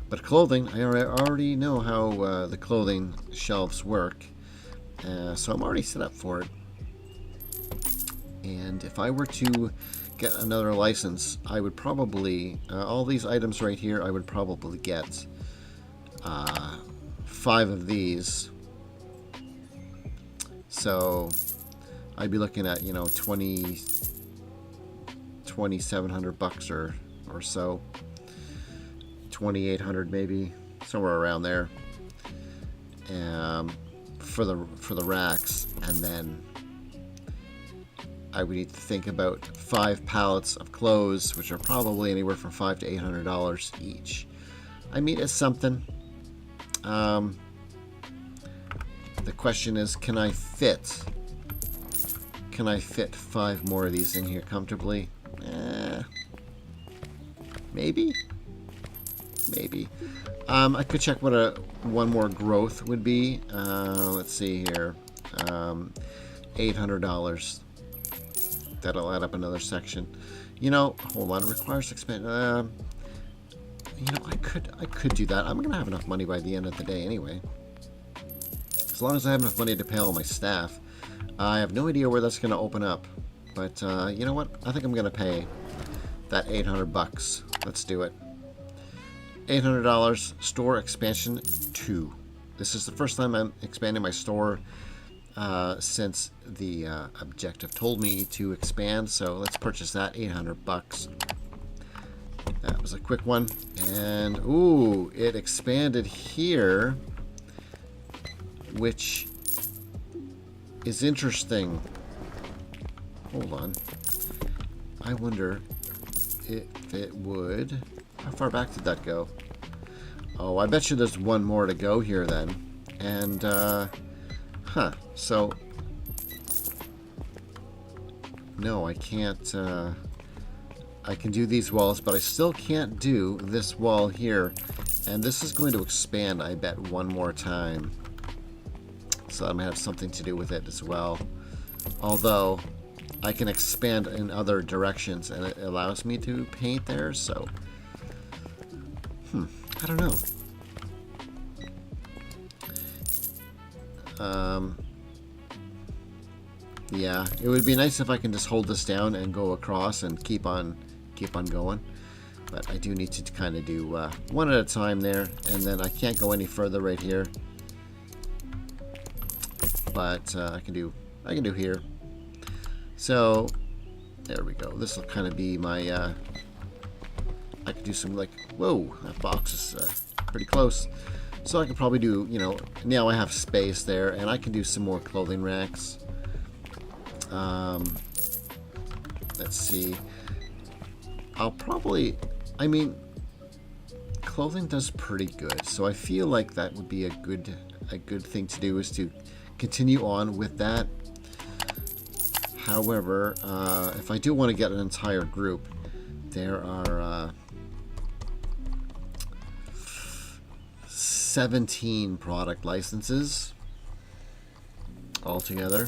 But clothing, I already know how the clothing shelves work, so I'm already set up for it. And if I were to get another license, I would probably, all these items right here, I would probably get 5 of these. So I'd be looking at, you know, $2,700 or so, 2,800 maybe, somewhere around there, for the racks. And then I would need to think about 5 pallets of clothes, which are probably anywhere from $500 to $800 each. I mean, it's something. The question is, can I fit 5 more of these in here comfortably? Maybe. I could check what one more growth would be. Let's see here. $800. That'll add up another section. You know, hold on. It requires expand. You know, I could do that. I'm gonna have enough money by the end of the day anyway. As long as I have enough money to pay all my staff. I have no idea where that's gonna open up. But you know what? I think I'm going to pay that 800 bucks. Let's do it. $800, store expansion 2. This is the first time I'm expanding my store since the objective told me to expand. So let's purchase that, 800 bucks. That was a quick one. And, ooh, it expanded here, which is interesting. Hold on. I wonder if it would... How far back did that go? Oh, I bet you there's one more to go here then. And, so... No, I can't, I can do these walls, but I still can't do this wall here. And this is going to expand, I bet, one more time. So that might have something to do with it as well. Although, I can expand in other directions, and it allows me to paint there, so... I don't know. Yeah, it would be nice if I can just hold this down and go across and keep on going. But I do need to kind of do one at a time there, and then I can't go any further right here. But I can do here. So there we go. This will kind of be my. I could do some, like, whoa, that box is pretty close. So I could probably do, you know, now I have space there, and I can do some more clothing racks. Let's see. I'll probably, I mean, clothing does pretty good, so I feel like that would be a good thing to do, is to continue on with that. However, if I do want to get an entire group, there are 17 product licenses altogether.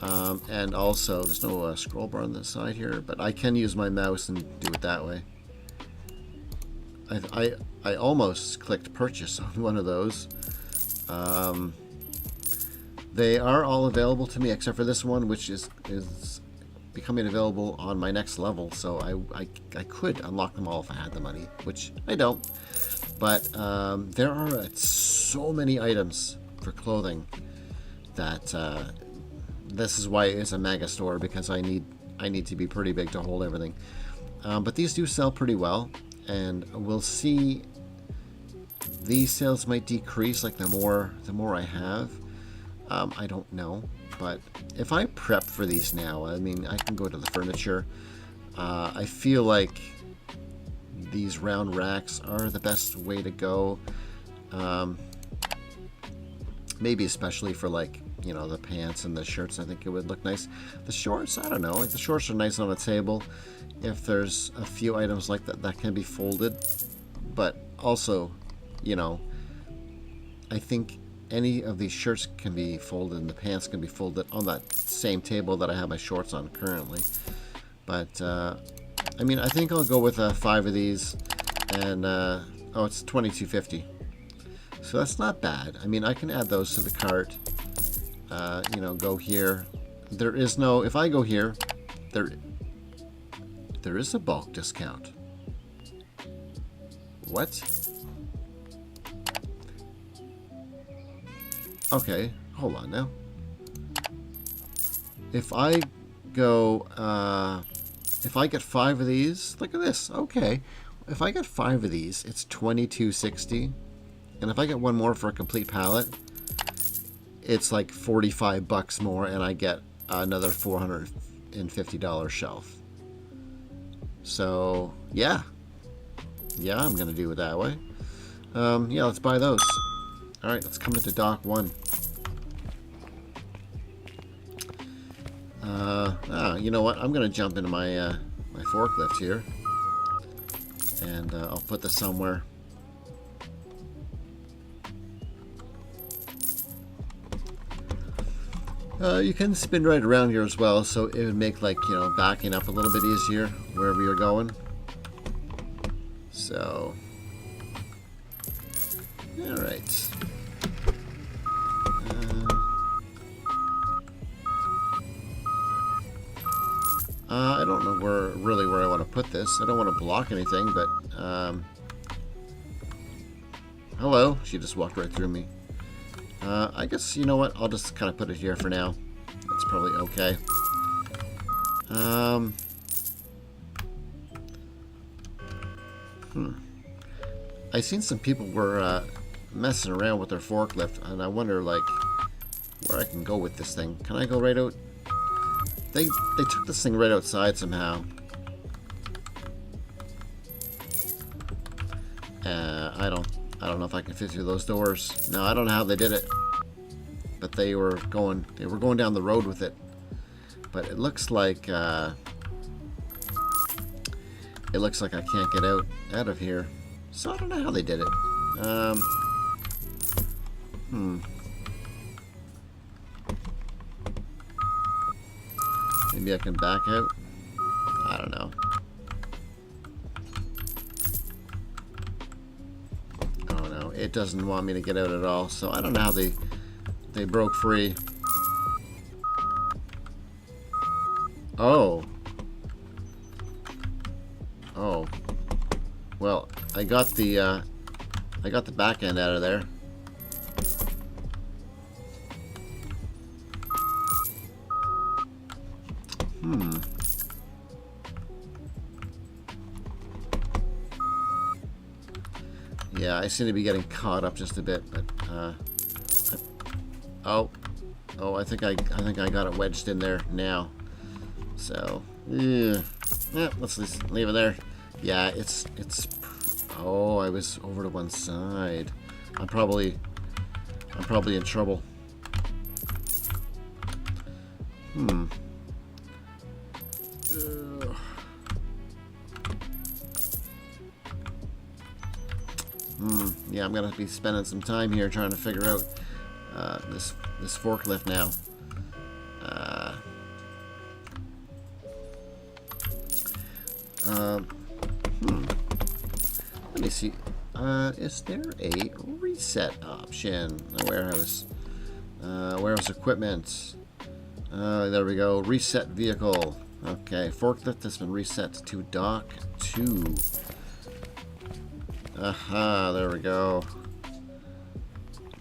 And also, there's no scroll bar on the side here, but I can use my mouse and do it that way. I almost clicked purchase on one of those. They are all available to me except for this one, which is becoming available on my next level. So I could unlock them all if I had the money, which I don't. But there are so many items for clothing that this is why it's a Megastore, because I need to be pretty big to hold everything. But these do sell pretty well, and we'll see. These sales might decrease, like the more I have. I don't know, but if I prep for these now, I mean, I can go to the furniture. I feel like these round racks are the best way to go. Maybe especially for, like, you know, the pants and the shirts. I think it would look nice. The shorts, I don't know, like the shorts are nice on a table. If there's a few items like that can be folded, but also, you know, I think any of these shirts can be folded and the pants can be folded on that same table that I have my shorts on currently. But I mean, I think I'll go with 5 of these, and oh, it's $22.50, so that's not bad. I mean, I can add those to the cart. You know, go here. There is no, if I go here, there is a bulk discount. What? Okay, hold on now. If I go, if I get 5 of these, look at this. Okay, if I get 5 of these, it's $22.60, and if I get one more for a complete pallet, it's like 45 bucks more, and I get another $450 shelf. So yeah, I'm gonna do it that way. Yeah, let's buy those. All right, let's come into dock 1. You know what? I'm gonna jump into my my forklift here, and I'll put this somewhere. You can spin right around here as well, so it would make, like, you know, backing up a little bit easier wherever you're going. So, all right. I don't know where I want to put this. I don't want to block anything, but hello. She just walked right through me. I guess, you know what? I'll just kind of put it here for now. That's probably okay. I seen some people were messing around with their forklift, and I wonder, like, where I can go with this thing. Can I go right out? They took this thing right outside somehow. I don't know if I can fit through those doors. No, I don't know how they did it. But they were going down the road with it. But it looks like I can't get out of here. So I don't know how they did it. Maybe I can back out. I don't know. Oh no, it doesn't want me to get out at all. So I don't know how they broke free. Oh. Oh. Well, I got the back end out of there. Yeah, I seem to be getting caught up just a bit, but oh, I think I got it wedged in there now. So yeah, let's just leave it there. Yeah, it's. Oh, I was over to one side. I'm probably in trouble. Yeah, I'm gonna be spending some time here trying to figure out this forklift now. Let me see. Is there a reset option? Warehouse equipment. There we go. Reset vehicle. Okay, forklift has been reset to dock 2. Aha, there we go.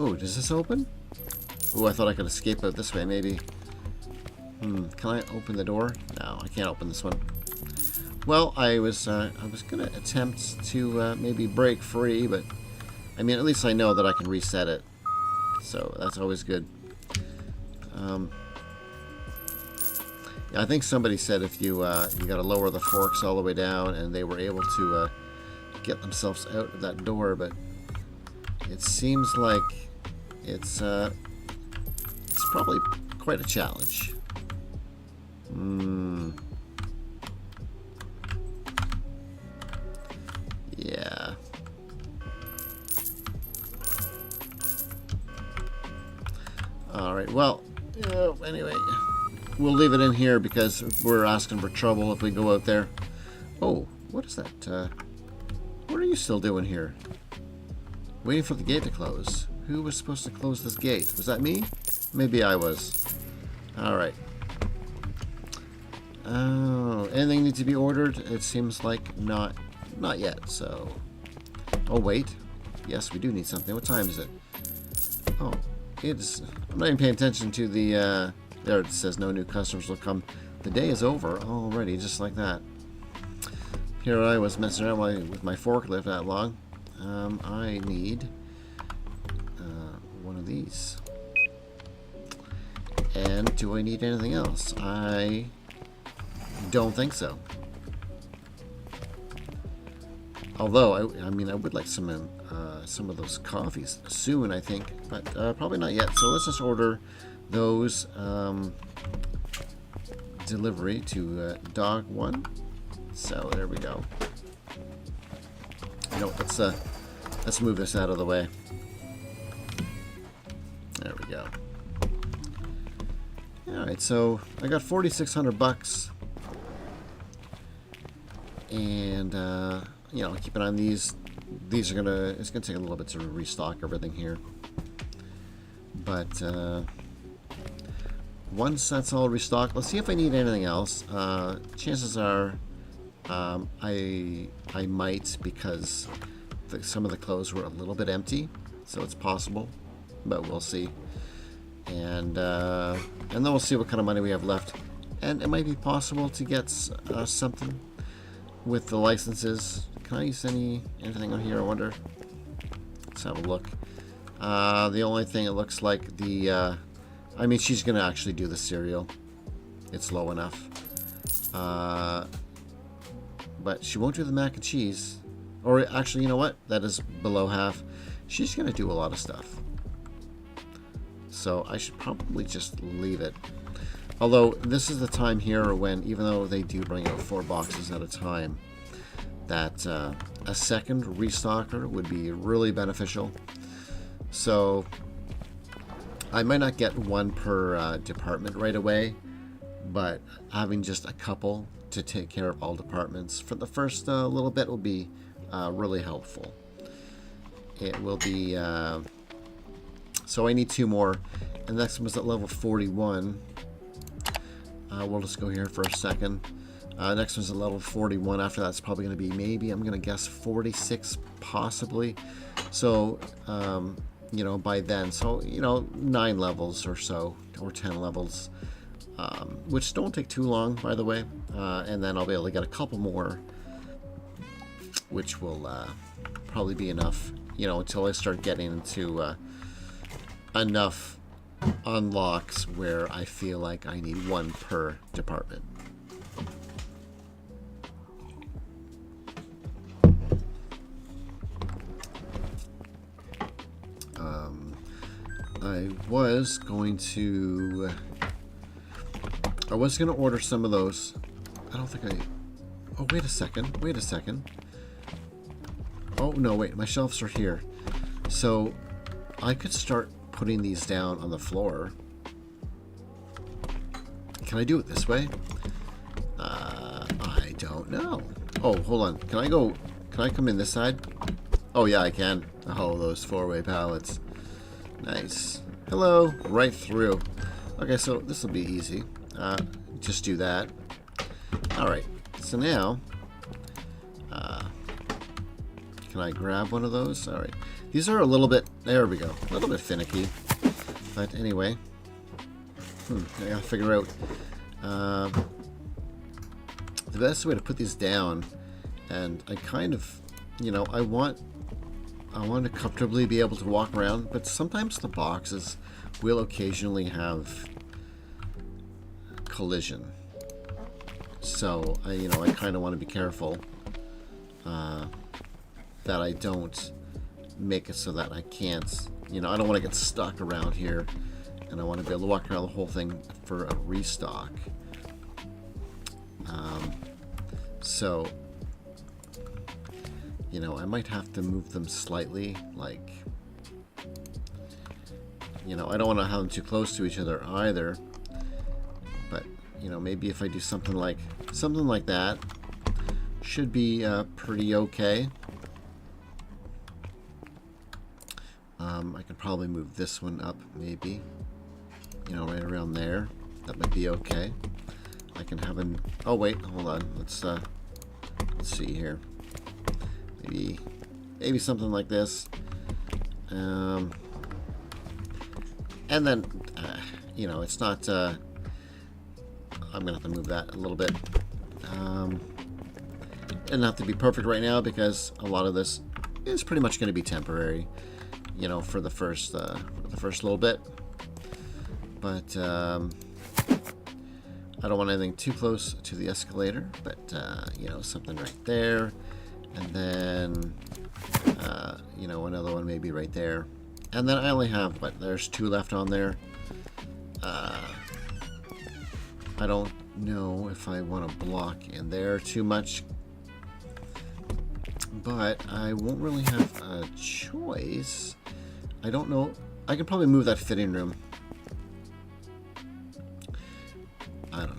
Oh, does this open? Oh, I thought I could escape out this way, maybe. Can I open the door? No, I can't open this one. Well, I was gonna attempt to maybe break free, but I mean, at least I know that I can reset it, so that's always good. Yeah, I think somebody said if you got to lower the forks all the way down, and they were able to get themselves out of that door, but it seems like it's probably quite a challenge. Yeah. All right. Well, anyway, we'll leave it in here because we're asking for trouble if we go out there. Oh, what is that? What are you still doing here? Waiting for the gate to close. Who was supposed to close this gate? Was that me? Maybe I was. Alright. Oh, anything need to be ordered? It seems like not yet, so... Oh, wait. Yes, we do need something. What time is it? Oh, it's... I'm not even paying attention to the... There it says no new customers will come. The day is over already, just like that. Here I was messing around with my forklift that long. I need one of these. And do I need anything else? I don't think so. Although I mean I would like some of those coffees soon, I think, but probably not yet. So let's just order those delivery to dog 1. So there we go. You know, let's move this out of the way. There we go. All right, so I got 4,600 bucks, and you know, keep an eye on these. These are it's gonna take a little bit to restock everything here, but once that's all restocked, let's see if I need anything else. Chances are I might, because some of the clothes were a little bit empty, so it's possible, but we'll see. And then we'll see what kind of money we have left. And it might be possible to get something with the licenses. Can I use anything on here, I wonder? Let's have a look. The only thing it looks like I mean, she's going to actually do the cereal. It's low enough. But she won't do the mac and cheese. Or actually, you know what? That is below half. She's going to do a lot of stuff. So I should probably just leave it. Although this is the time here when, even though they do bring out 4 boxes at a time, that a second restocker would be really beneficial. So I might not get one per department right away, but having just a couple to take care of all departments for the first little bit will be really helpful. It will be so I need 2 more, and next one was at level 41. We'll just go here for a second. Next one's at level 41. After that's probably going to be, maybe, I'm going to guess 46 possibly. So you know, by then, so, you know, 9 levels or so, or 10 levels, which don't take too long, by the way. And then I'll be able to get a couple more, which will probably be enough, you know, until I start getting into enough unlocks where I feel like I need 1 per department. I was going to order some of those. I don't think oh, wait a second. Oh, no, wait, my shelves are here. So I could start putting these down on the floor. Can I do it this way? I don't know. Oh, hold on. Can I come in this side? Oh, yeah, I can. Oh, those 4-way pallets. Nice. Hello. Right through. Okay, so this will be easy. Just do that. Alright. So now, can I grab one of those? Alright. These are a little bit, there we go, a little bit finicky. But anyway, I gotta figure out the best way to put these down. And I kind of, you know, I want to comfortably be able to walk around, but sometimes the boxes will occasionally have collision. So, you know, I kind of want to be careful that I don't make it so that I can't, you know, I don't want to get stuck around here, and I want to be able to walk around the whole thing for a restock. So, you know, I might have to move them slightly, like, you know, I don't want to have them too close to each other either, but, you know, maybe if I do something like that, should be pretty okay. I can probably move this one up, maybe, you know, right around there. That might be okay. I can have an, oh wait, hold on, let's see here. Maybe something like this, and then you know, it's not I'm gonna have to move that a little bit. It doesn't have to be perfect right now because a lot of this is pretty much going to be temporary, you know, for the first little bit. But I don't want anything too close to the escalator, but you know, something right there. And then, you know, another one maybe right there. And then I only have, what, there's 2 left on there. I don't know if I want to block in there too much. But I won't really have a choice. I don't know. I could probably move that fitting room. I don't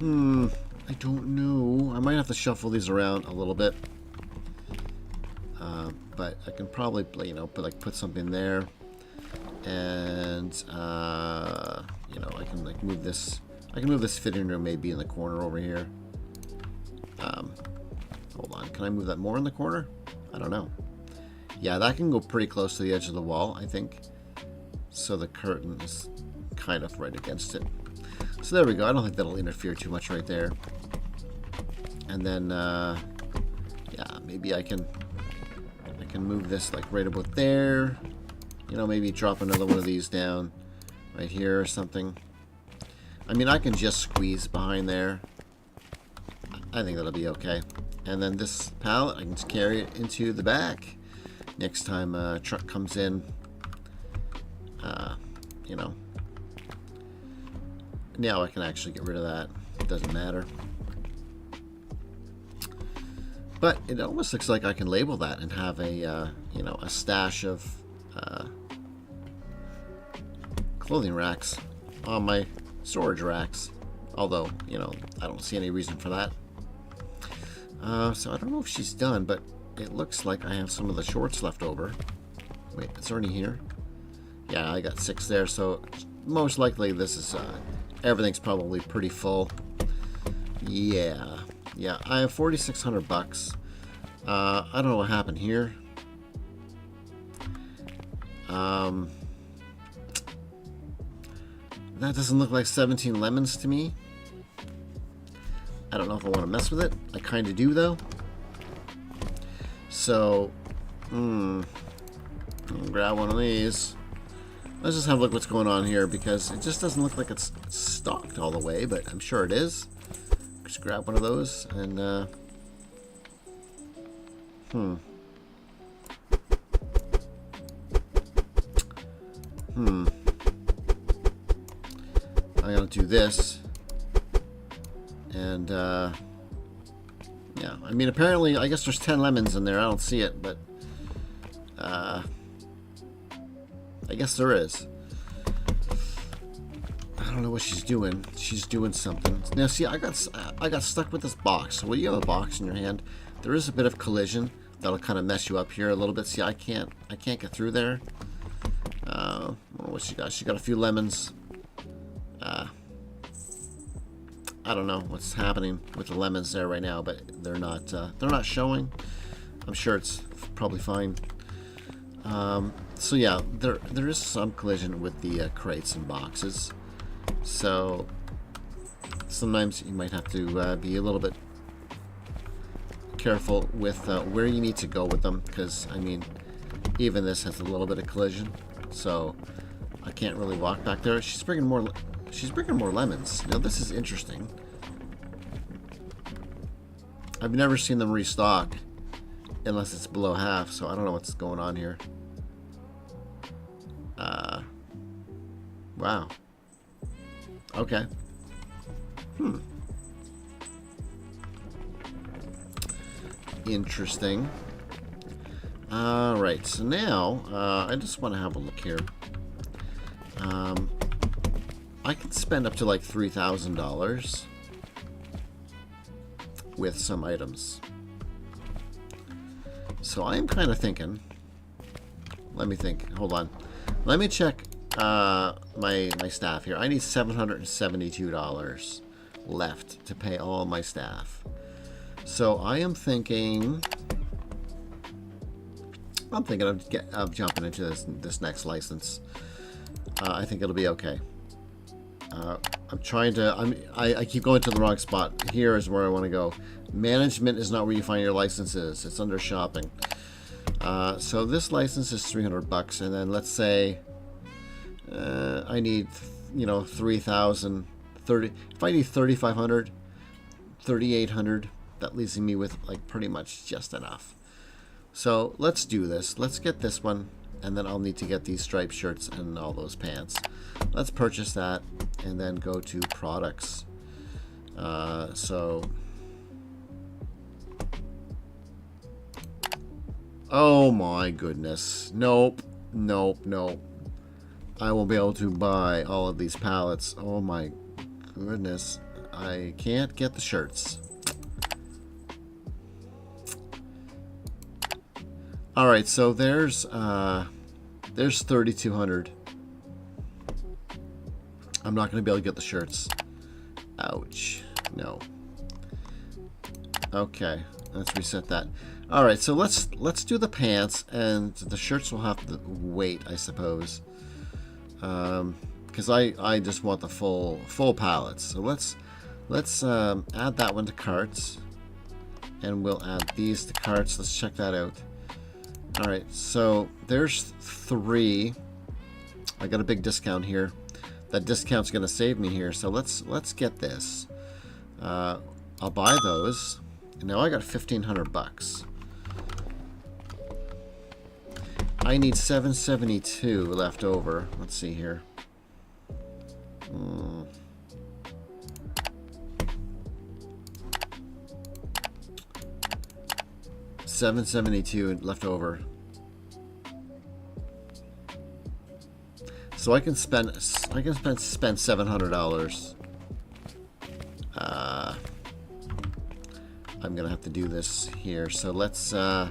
know. I don't know. I might have to shuffle these around a little bit. But I can probably, you know, put something there. And you know, I can like move this. I can move this fitting room maybe in the corner over here. Hold on, can I move that more in the corner? I don't know. Yeah, that can go pretty close to the edge of the wall, I think. So the curtain is kind of right against it. So there we go. I don't think that'll interfere too much right there. And then, yeah, maybe I can move this like right about there. You know, maybe drop another one of these down right here or something. I mean, I can just squeeze behind there. I think that'll be okay. And then this pallet, I can just carry it into the back. Next time a truck comes in, you know. Now I can actually get rid of that. It doesn't matter. But it almost looks like I can label that and have a, you know, a stash of clothing racks on my storage racks. Although, you know, I don't see any reason for that. So I don't know if she's done, but it looks like I have some of the shorts left over. Wait, is there any here? Yeah, I got 6 there, so most likely this is, everything's probably pretty full. Yeah, I have 4,600 bucks. I don't know what happened here. That doesn't look like 17 lemons to me. I don't know if I want to mess with it. I kind of do, though. So, I'll grab one of these. Let's just have a look what's going on here, because it just doesn't look like it's stocked all the way, but I'm sure it is. Just grab one of those and, I'm gonna do this. And, yeah, I mean, apparently, I guess there's 10 lemons in there. I don't see it, but, I guess there is. I don't know what she's doing. She's doing something. Now, see, I got stuck with this box. So when you have a box in your hand, there is a bit of collision that'll kind of mess you up here a little bit. See, I can't get through there. What she got? She got a few lemons. I don't know what's happening with the lemons there right now, but they're not showing. I'm sure it's probably fine. So yeah, there is some collision with the crates and boxes. So sometimes you might have to be a little bit careful with where you need to go with them, because I mean, even this has a little bit of collision. So I can't really walk back there. She's bringing more lemons. Now this is interesting. I've never seen them restock unless it's below half, so I don't know what's going on here. Wow. Okay. Interesting. Alright, so now, I just want to have a look here. I can spend up to like $3,000 with some items. So I am kind of thinking, let me think, hold on. Let me check my staff here. I need $772 left to pay all my staff. So I am thinking, of jumping into this next license. I think it'll be okay. I'm trying to, I keep going to the wrong spot. Here is where I want to go. Management is not where you find your licenses. It's under shopping. So this license is 300 bucks, and then let's say I need, you know, 3,000, 30. If I need 3,500, 3,800, that leaves me with like pretty much just enough. So let's do this. Let's get this one, and then I'll need to get these striped shirts and all those pants. Let's purchase that, and then go to products. So, oh my goodness. Nope. I won't be able to buy all of these pallets. Oh my goodness. I can't get the shirts. Alright, so there's 3,200 I'm not going to be able to get the shirts. Ouch. No. Okay, let's reset that. All right, so let's do the pants, and the shirts will have to wait, I suppose. Because I just want the full pallets. So let's add that one to carts, and we'll add these to carts. Let's check that out. All right, so there's 3. I got a big discount here. That discount's going to save me here. So let's get this. I'll buy those. And now I got 1,500 bucks. I need 772 left over. Let's see here. 772 left over. So I can spend $700. I'm gonna have to do this here. So let's okay.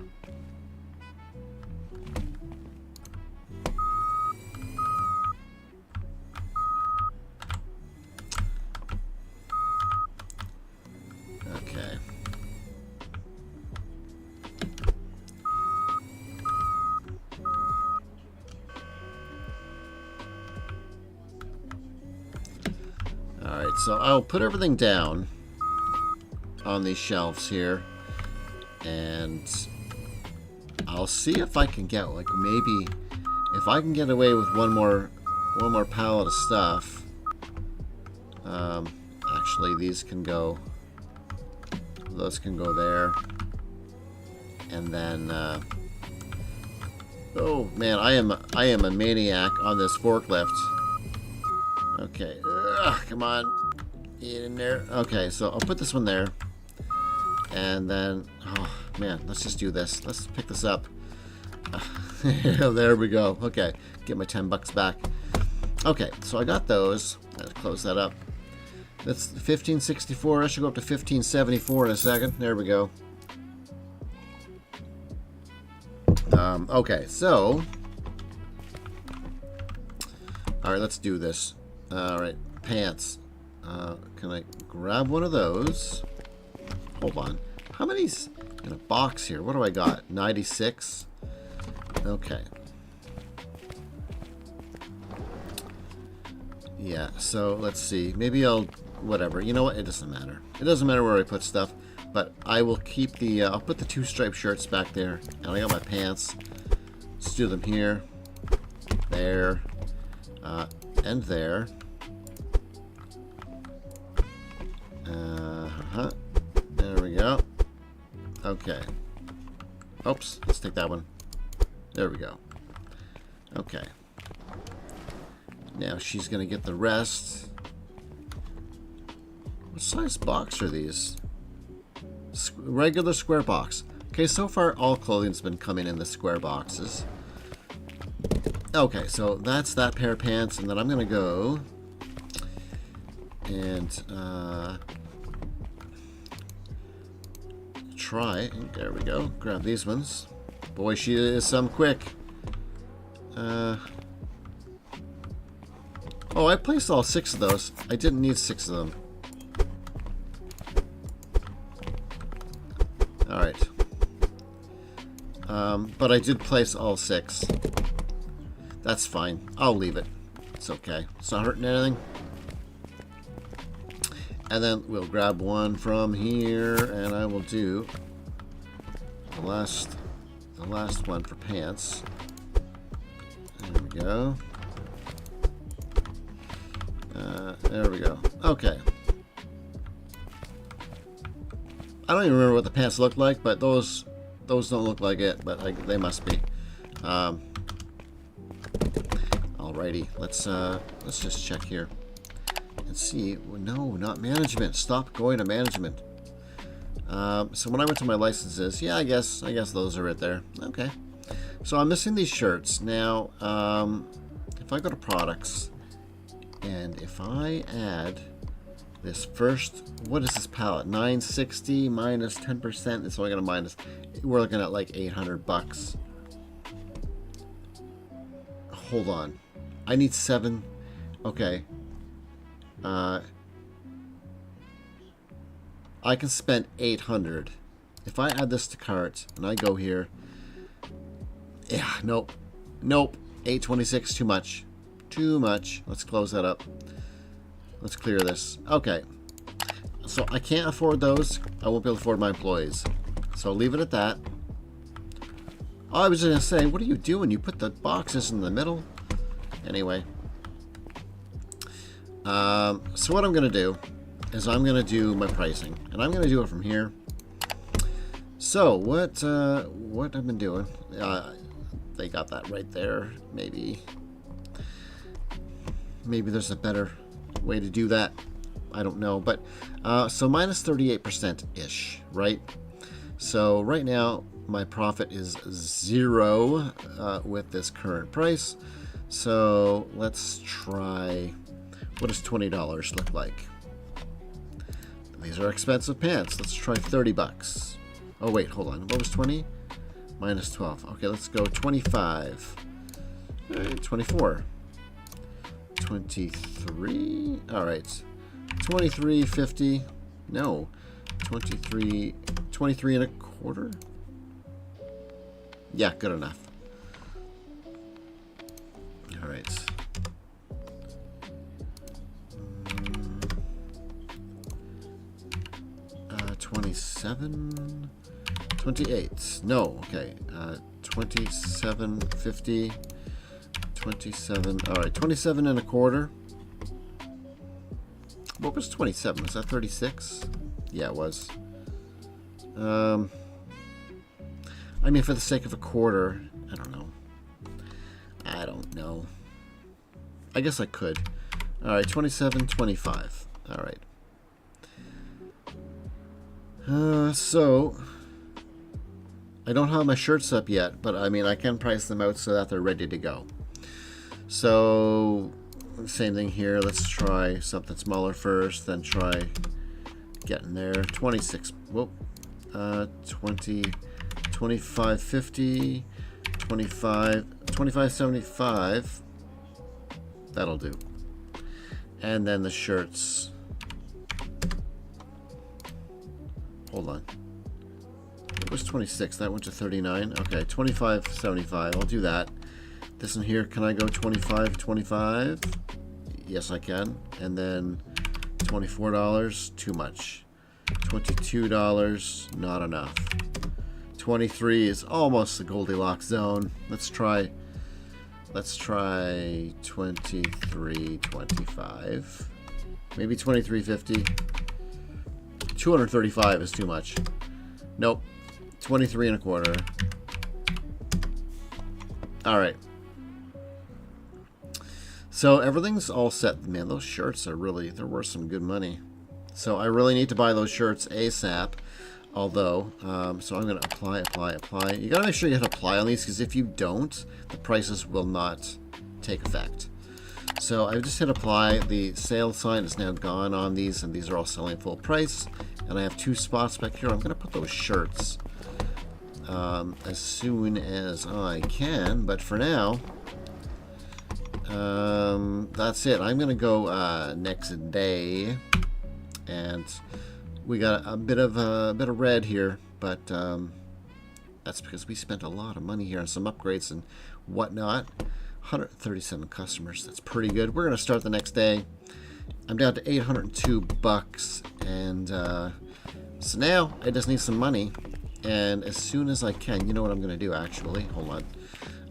All right, so I'll put everything down on these shelves here, and I'll see if I can get, like, maybe if I can get away with one more pallet of stuff. Actually, these can go, those can go there, and then oh man, I am a maniac on this forklift. Okay, come on, get in there. Okay, so I'll put this one there. And then, oh man, let's just do this. Let's pick this up. There we go. Okay, get my 10 bucks back. Okay, so I got those. Let's close that up. That's 1564. I should go up to 1574 in a second. There we go. Okay, so, all right, let's do this. All right, pants. Can I grab one of those? Hold on. How many's in a box here? What do I got? 96? Okay. Yeah, so let's see. Maybe I'll... whatever. You know what? It doesn't matter. It doesn't matter where I put stuff. But I will keep the... I'll put the 2 striped shirts back there. And I got my pants. Let's do them here. There. And there. There we go. Okay. Oops. Let's take that one. There we go. Okay. Now she's going to get the rest. What size box are these? Regular square box. Okay, so far all clothing's been coming in the square boxes. Okay, so that's that pair of pants, and then I'm going to go and try. There we go. Grab these ones. Boy, she is some quick. Oh, I placed all 6 of those. I didn't need 6 of them. Alright. But I did place all 6. That's fine. I'll leave it. It's okay. It's not hurting anything. And then we'll grab one from here, and I will do the last one for pants. There we go. There we go. Okay. I don't even remember what the pants look like, but those don't look like it, but they must be. Alrighty, let's just check here and see. No, not management. Stop going to management. So when I went to my licenses, yeah, I guess those are right there. Okay. So I'm missing these shirts now. If I go to products, and if I add this first, what is this palette? 960 minus 10%. It's only gonna minus. We're looking at like 800 bucks. Hold on. I need 7. Okay. I can spend 800. If I add this to cart and I go here, yeah, nope, 826, too much, Let's close that up. Let's clear this. Okay, so I can't afford those. I won't be able to afford my employees, so I'll leave it at that. Oh, I was gonna say, what are you doing? You put the boxes in the middle. Anyway, so what I'm gonna do is I'm gonna do my pricing, and I'm gonna do it from here. So what I've been doing, they got that right there. Maybe there's a better way to do that. I don't know, but so minus 38% ish, right? So right now my profit is 0 with this current price. So let's try, what does $20 look like? These are expensive pants. Let's try 30 bucks. Oh wait, hold on. What was 20? Minus 12. Okay, let's go 25. 24. 23. All right. 23.50. No. 23 and a quarter. Yeah, good enough. All right. 27, 28. No, okay. 27.50. 27. All right, 27 and a quarter. What was 27? Was that 36? Yeah, it was. I mean, for the sake of a quarter, I don't know. I guess I could. All right, 27.25. All right. So I don't have my shirts up yet, but I mean, I can price them out so that they're ready to go. So same thing here. Let's try something smaller first, then try getting there. 26. Whoop. 20. 25.50. 25.75. That'll do. And then the shirts. Hold on. It was 26. That went to 39. Okay, 25.75. I'll do that. This in here, can I go 25.25? Yes, I can. And then $24. Too much. $22. Not enough. 23 is almost the Goldilocks zone. Let's try 23.25. Maybe 23.50. 235 is too much. Nope. 23 and a quarter. All right. So everything's all set. Man, those shirts are really, they're worth some good money. So I really need to buy those shirts ASAP. Although, so I'm going to apply. You got to make sure you hit apply on these, because if you don't, the prices will not take effect. So I just hit apply. The sale sign is now gone on these, and these are all selling full price. And I have 2 spots back here. I'm going to put those shirts as soon as I can. But for now, that's it. I'm going to go next day, and we got a bit of red here, but that's because we spent a lot of money here on some upgrades and whatnot. 137 customers. That's pretty good. We're going to start the next day. I'm down to 802 bucks, and so now I just need some money. And as soon as I can, you know what I'm going to do? Actually, hold on.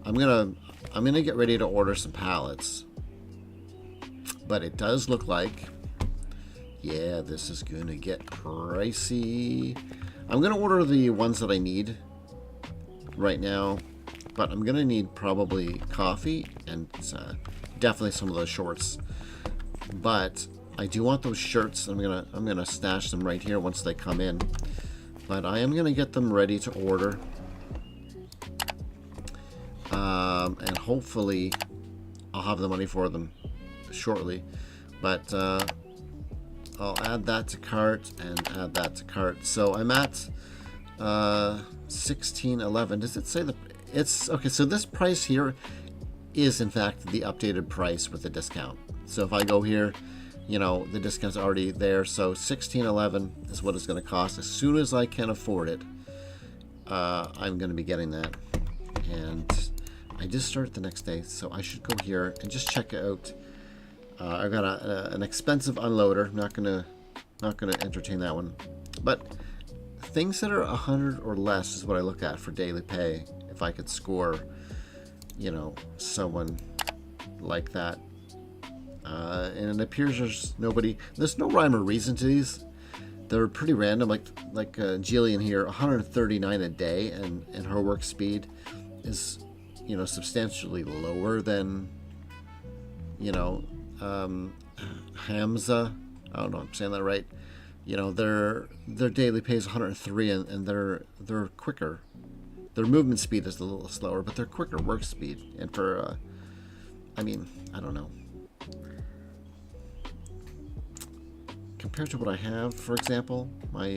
I'm gonna get ready to order some pallets. But it does look like, yeah, this is gonna get pricey. I'm gonna order the ones that I need right now, but I'm gonna need probably coffee and definitely some of those shorts. But I do want those shirts. I'm gonna stash them right here once they come in. But I am gonna get them ready to order, and hopefully I'll have the money for them shortly. But I'll add that to cart and add that to cart. So I'm at 16.11. Does it say it's okay? So this price here is in fact the updated price with the discount. So if I go here, you know, the discount's already there. So $16.11 is what it's going to cost. As soon as I can afford it, I'm going to be getting that. And I just started the next day, so I should go here and just check it out. I've got an expensive unloader. Not gonna entertain that one. But things that are 100 or less is what I look at for daily pay. If I could score, you know, someone like that. And it appears there's no rhyme or reason to these. They're pretty random. Like Jillian here, 139 a day, and her work speed is, you know, substantially lower than, you know, Hamza. I don't know if I'm saying that right. You know, their daily pay is 103, and they're quicker. Their movement speed is a little slower, but they're quicker work speed. And for, I mean, I don't know. Compared to what I have, for example, my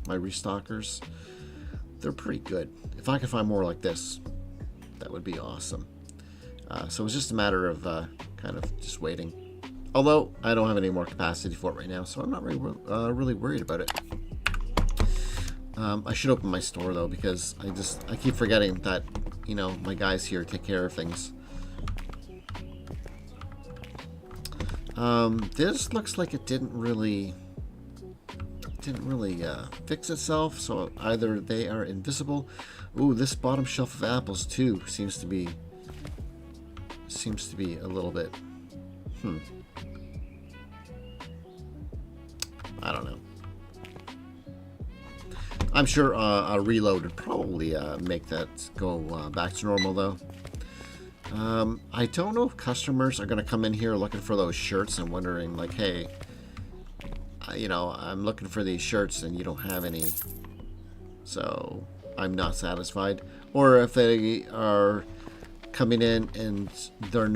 restockers, they're pretty good. If I could find more like this, that would be awesome. So it's just a matter of kind of just waiting. Although I don't have any more capacity for it right now, so I'm not really worried about it. I should open my store though, because I keep forgetting that, you know, my guys here take care of things. This looks like it didn't really fix itself, so either they are invisible. Ooh, this bottom shelf of apples too seems to be a little bit I don't know. I'm sure a reload would probably make that go back to normal though. I don't know if customers are going to come in here looking for those shirts and wondering like, hey, you know, I'm looking for these shirts and you don't have any, so I'm not satisfied. Or if they are coming in and there's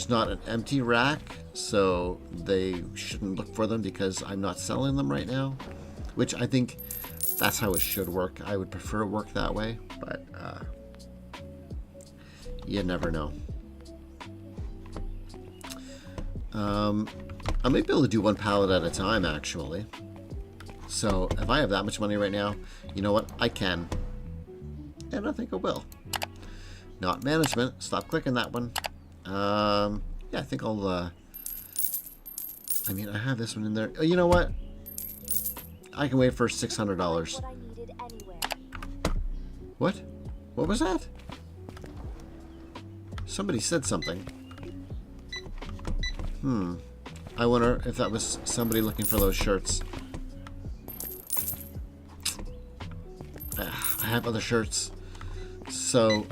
not an empty rack, so they shouldn't look for them because I'm not selling them right now, which I think that's how it should work. I would prefer it work that way, but you never know. I may be able to do one pallet at a time, actually. So if I have that much money right now, you know what? I can. And I think I will. Not management. Stop clicking that one. Yeah, I think I'll... I mean, I have this one in there. Oh, you know what? I can wait for $600. What? What was that? Somebody said something. I wonder if that was somebody looking for those shirts. I have other shirts. So,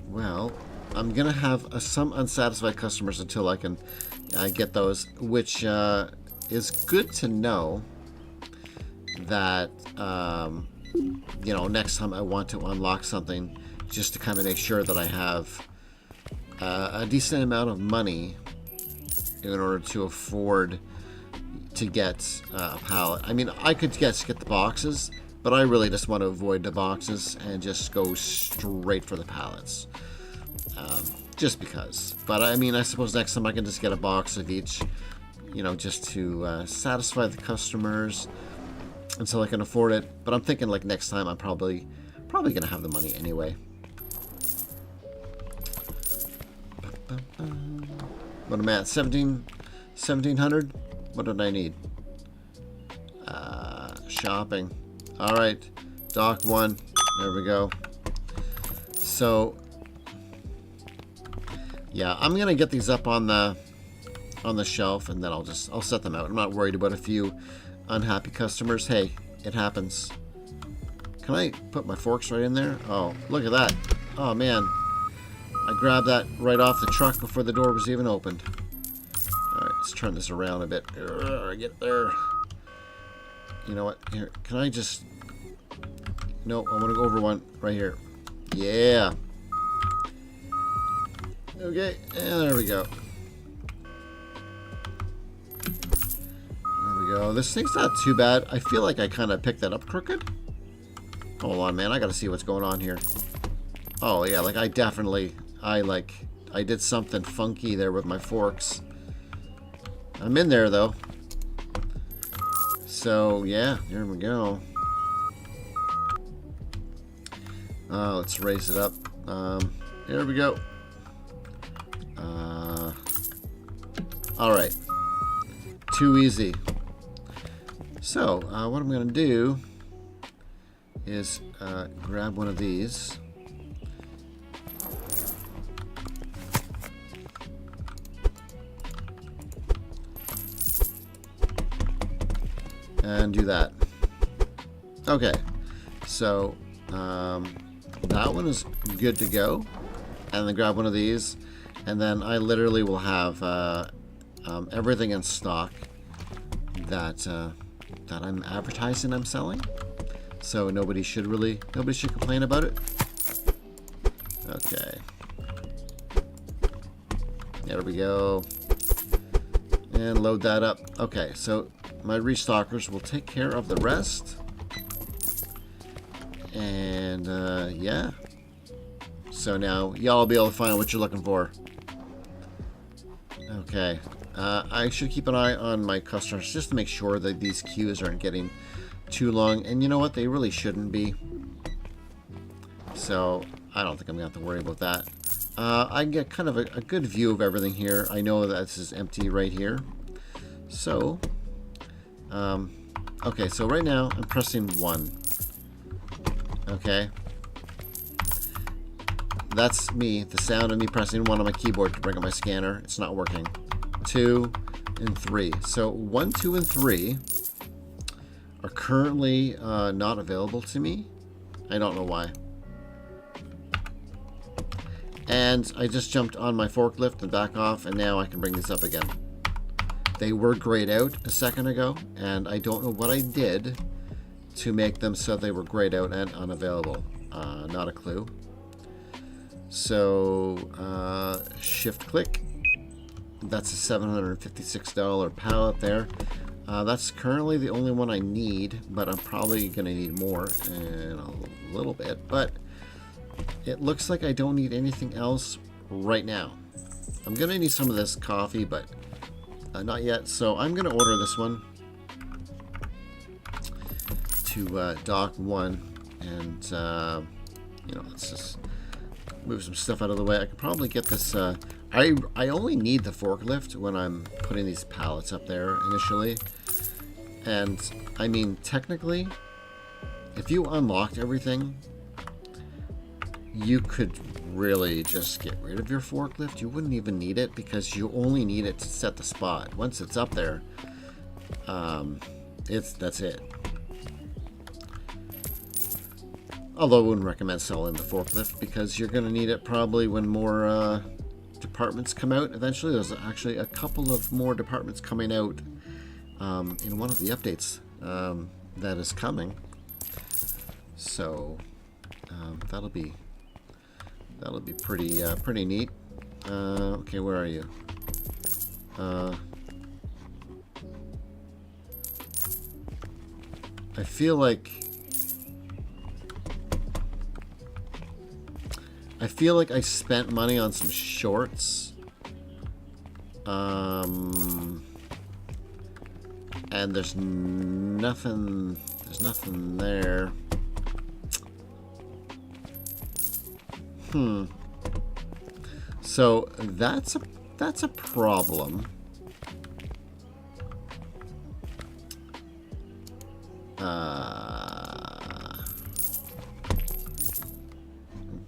well, I'm gonna have some unsatisfied customers until I can get those, which is good to know. That you know, next time I want to unlock something, just to kind of make sure that I have a decent amount of money in order to afford to get a pallet. I mean, I could get the boxes, but I really just want to avoid the boxes and just go straight for the pallets, just because. But I mean, I suppose next time I can just get a box of each, you know, just to satisfy the customers until I can afford it. But I'm thinking like next time I'm probably gonna have the money anyway. What am I at? 1700? What did I need? Shopping. Alright. Dock 1. There we go. So yeah, I'm gonna get these up on the shelf, and then I'll set them out. I'm not worried about a few unhappy customers. Hey, it happens. Can I put my forks right in there? Oh, look at that. Oh man, I grabbed that right off the truck before the door was even opened. Alright, let's turn this around a bit. Get there. You know what? Here, can I just... No, I want to go over one right here. Yeah. Okay, and there we go. There we go. This thing's not too bad. I feel like I kind of picked that up crooked. Hold on, man. I gotta see what's going on here. Oh yeah, like I did something funky there with my forks. I'm in there though. So yeah, here we go. Let's raise it up. Here we go. All right. Too easy. So what I'm going to do is grab one of these. And do that. Okay. So that one is good to go. And then grab one of these. And then I literally will have everything in stock that I'm advertising I'm selling. So nobody should complain about it. Okay. There we go. And load that up. Okay, so my restockers will take care of the rest. And yeah. So now y'all will be able to find what you're looking for. Okay. I should keep an eye on my customers just to make sure that these queues aren't getting too long. And you know what? They really shouldn't be. So I don't think I'm going to have to worry about that. I can get kind of a good view of everything here. I know that this is empty right here. So, okay, so right now I'm pressing 1. Okay. That's me, the sound of me pressing 1 on my keyboard to bring up my scanner. It's not working. 2 and 3. So 1, 2, and 3 are currently not available to me. I don't know why. And I just jumped on my forklift and back off, and now I can bring these up again. They were grayed out a second ago, and I don't know what I did to make them so they were grayed out and unavailable. Not a clue. So, shift click. That's a $756 pallet there. That's currently the only one I need, but I'm probably going to need more in a little bit. But it looks like I don't need anything else right now. I'm going to need some of this coffee, but not yet. So I'm going to order this one to dock 1. And, you know, let's just move some stuff out of the way. I could probably get this. I only need the forklift when I'm putting these pallets up there initially. And, I mean, technically, if you unlocked everything, you could really just get rid of your forklift. You wouldn't even need it because you only need it to set the spot. Once it's up there, that's it. Although I wouldn't recommend selling the forklift because you're going to need it probably when more departments come out. Eventually, there's actually a couple of more departments coming out in one of the updates that is coming. So that'll be pretty neat. Okay, where are you? I feel like I spent money on some shorts. And there's nothing there. So that's a problem.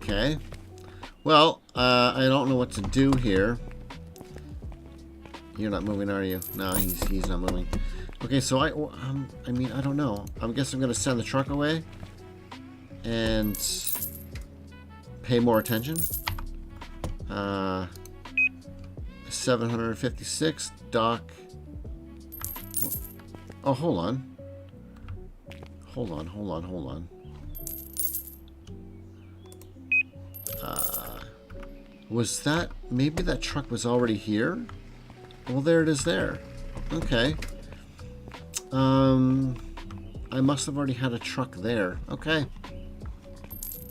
Okay. Well, I don't know what to do here. You're not moving, are you? No, he's not moving. Okay, so I mean, I don't know. I guess I'm gonna send the truck away and pay more attention. 756 dock. Oh, hold on. Was that, maybe that truck was already here? Well, there it is there. Okay. I must have already had a truck there. Okay.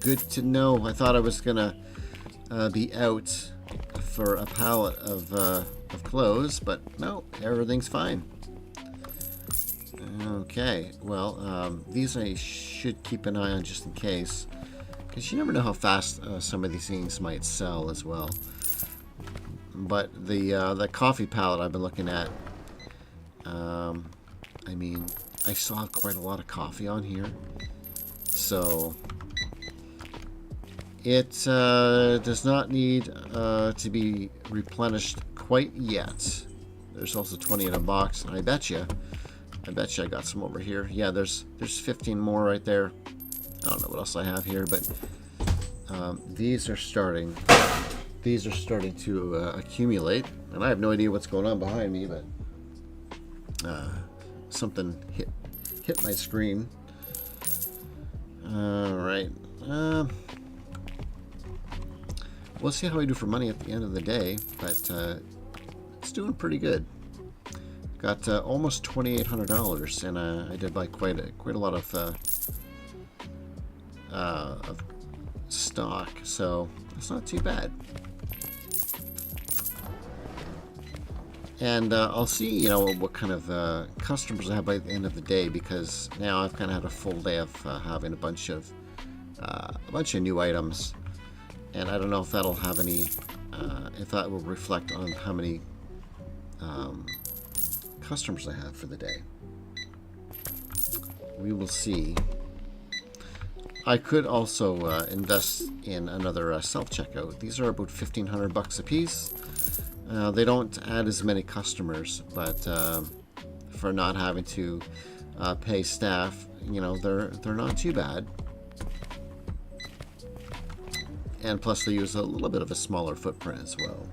good to know. I thought I was gonna be out for a pallet of clothes, but no, everything's fine. Okay, well, these I should keep an eye on just in case, because you never know how fast some of these things might sell as well. But the coffee pallet I've been looking at, I mean, I saw quite a lot of coffee on here, so it does not need to be replenished quite yet. There's also 20 in a box, and I bet you I got some over here. Yeah, there's 15 more right there. I don't know what else I have here, but these are starting to accumulate, and I have no idea what's going on behind me, but something hit my screen. All right. We'll see how I do for money at the end of the day, but it's doing pretty good. Got almost $2,800, and I did buy quite a lot of stock, so it's not too bad. And I'll see, what kind of customers I have by the end of the day, because now I've kind of had a full day of having a bunch of new items, and I don't know if that'll have any, if that will reflect on how many customers I have for the day. We will see. I could also invest in another self-checkout. These are about $1,500 a piece. They don't add as many customers, but for not having to pay staff, they're not too bad. And plus, they use a little bit of a smaller footprint as well.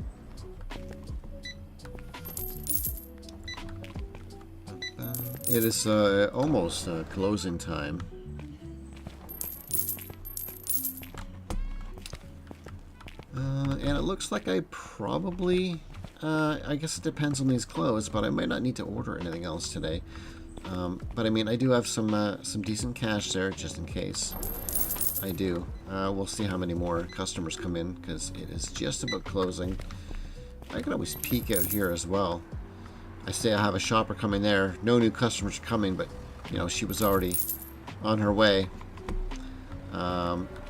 It is almost closing time. And it looks like I probably, I guess it depends on these clothes, but I might not need to order anything else today. But I mean, I do have some decent cash there, just in case. I do. We'll see how many more customers come in, because it is just about closing. I can always peek out here as well. I say I have a shopper coming there. No new customers are coming, but she was already on her way.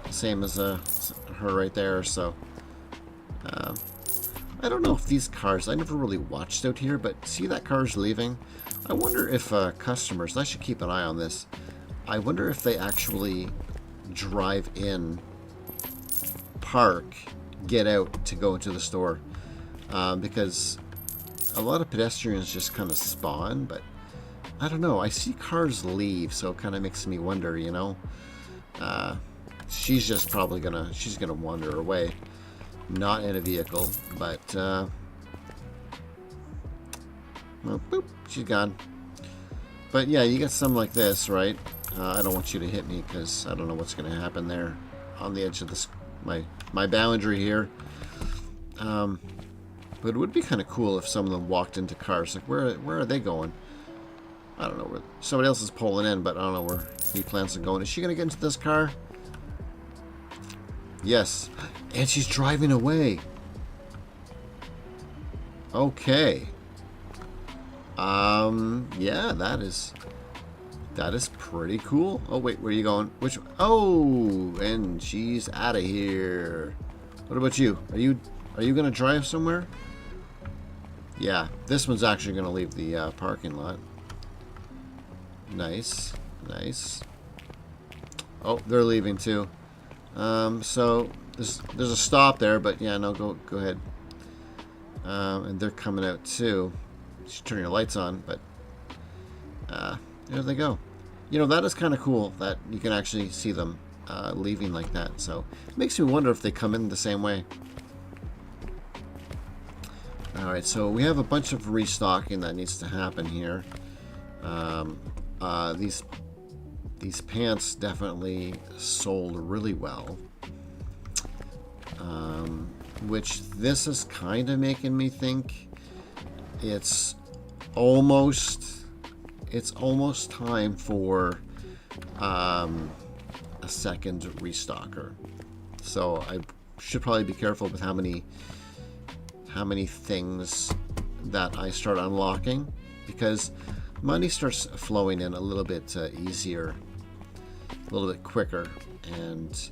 Same as her right there. So I don't know if these cars, I never really watched out here, but see that car's leaving. I wonder if customers, I should keep an eye on this. I wonder if they actually drive in, park, get out to go into the store, because a lot of pedestrians just kind of spawn, but I don't know. I see cars leave, so it kind of makes me wonder, she's just probably she's gonna wander away, not in a vehicle, but well, boop, she's gone. But yeah, you get some like this, right? I don't want you to hit me, because I don't know what's gonna happen there on the edge of this my boundary here. But it would be kind of cool if some of them walked into cars. Like, where are they going? I don't know. Where somebody else is pulling in, but I don't know where he plans on going. Is she going to get into this car? Yes. And she's driving away. Okay. Yeah, that is pretty cool. Oh, wait, where are you going? Which? Oh, and she's out of here. What about you? Are you going to drive somewhere? Yeah, this one's actually going to leave the parking lot. Nice, nice. Oh, they're leaving too. So there's a stop there, but yeah, no, go ahead. And they're coming out too. You should turn your lights on, but there they go. That is kind of cool that you can actually see them leaving like that. So it makes me wonder if they come in the same way. Alright, so we have a bunch of restocking that needs to happen here. These pants definitely sold really well. Which this is kind of making me think it's almost time for a second restocker. So I should probably be careful with how many things that I start unlocking, because money starts flowing in a little bit easier, a little bit quicker, and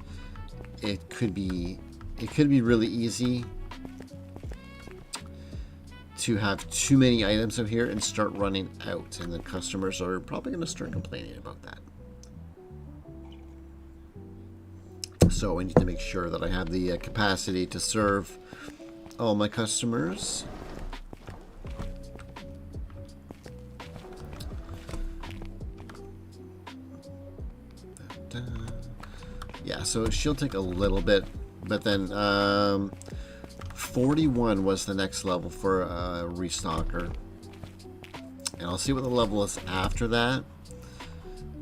it could be really easy to have too many items out here and start running out, and then customers are probably going to start complaining about that. So I need to make sure that I have the capacity to serve all my customers. Yeah, so she'll take a little bit, but then 41 was the next level for a restocker, and I'll see what the level is after that.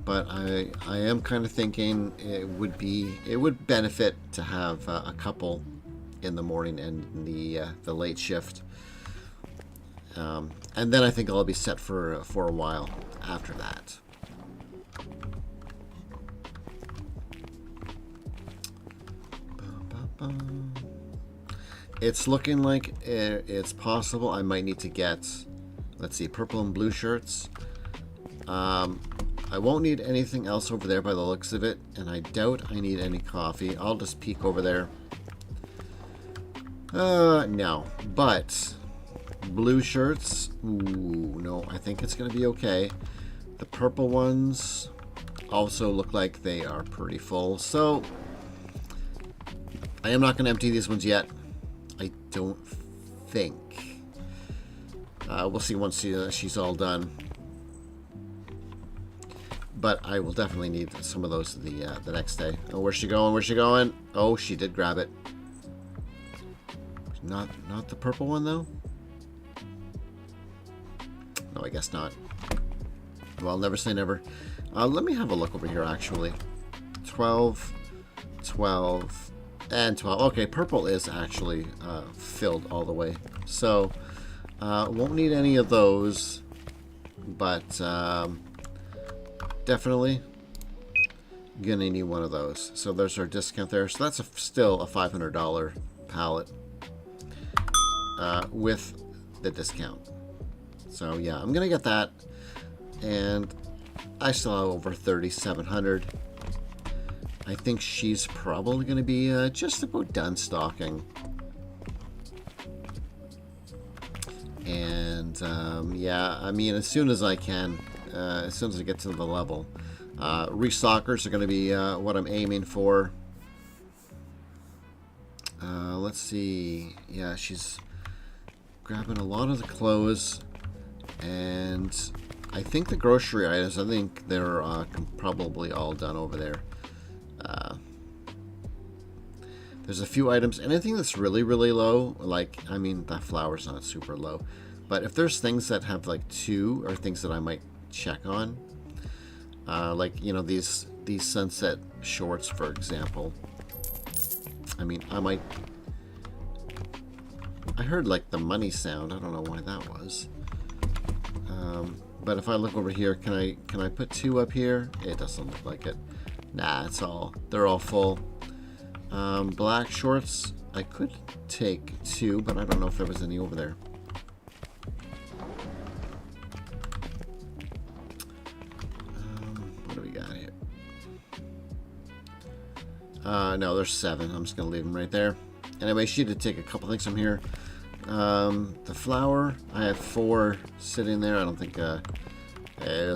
But I am kind of thinking it would benefit to have a couple in the morning and the late shift, and then I think I'll be set for a while after that. It's looking like it's possible I might need to get, let's see, purple and blue shirts. I won't need anything else over there by the looks of it, and I doubt I need any coffee. I'll just peek over there. No, but blue shirts, ooh, no, I think it's going to be okay. The purple ones also look like they are pretty full, so I am not going to empty these ones yet. I don't think. We'll see once she's all done. But I will definitely need some of those the next day. Oh, where's she going? Where's she going? Oh, she did grab it. Not the purple one, though? No, I guess not. Well, never say never. Let me have a look over here, actually. 12, 12, and 12. Okay, purple is actually filled all the way. So, won't need any of those. But, definitely gonna need one of those. So there's our discount there. So that's still a $500 pallet with the discount. So yeah, I'm gonna get that, and I still have over 3,700. I think she's probably gonna be just about done stocking. And yeah, I mean, as soon as I can. As soon as I get to the level. Restockers are going to be what I'm aiming for. Let's see. Yeah, she's grabbing a lot of the clothes. And I think the grocery items, I think they're probably all done over there. There's a few items. Anything that's really, really low, like, I mean, that flour's not super low. But if there's things that have like 2 or things that I might check on, like, you know, these sunset shorts, for example. I mean, I heard like the money sound. I don't know why that was. But if I look over here, can I put 2 up here? It doesn't look like it. Nah, they're all full. Black shorts, I could take 2, but I don't know if there was any over there. No, there's 7. I'm just going to leave them right there. Anyway, she did take a couple things from here. The flour, I have 4 sitting there. I don't think it'll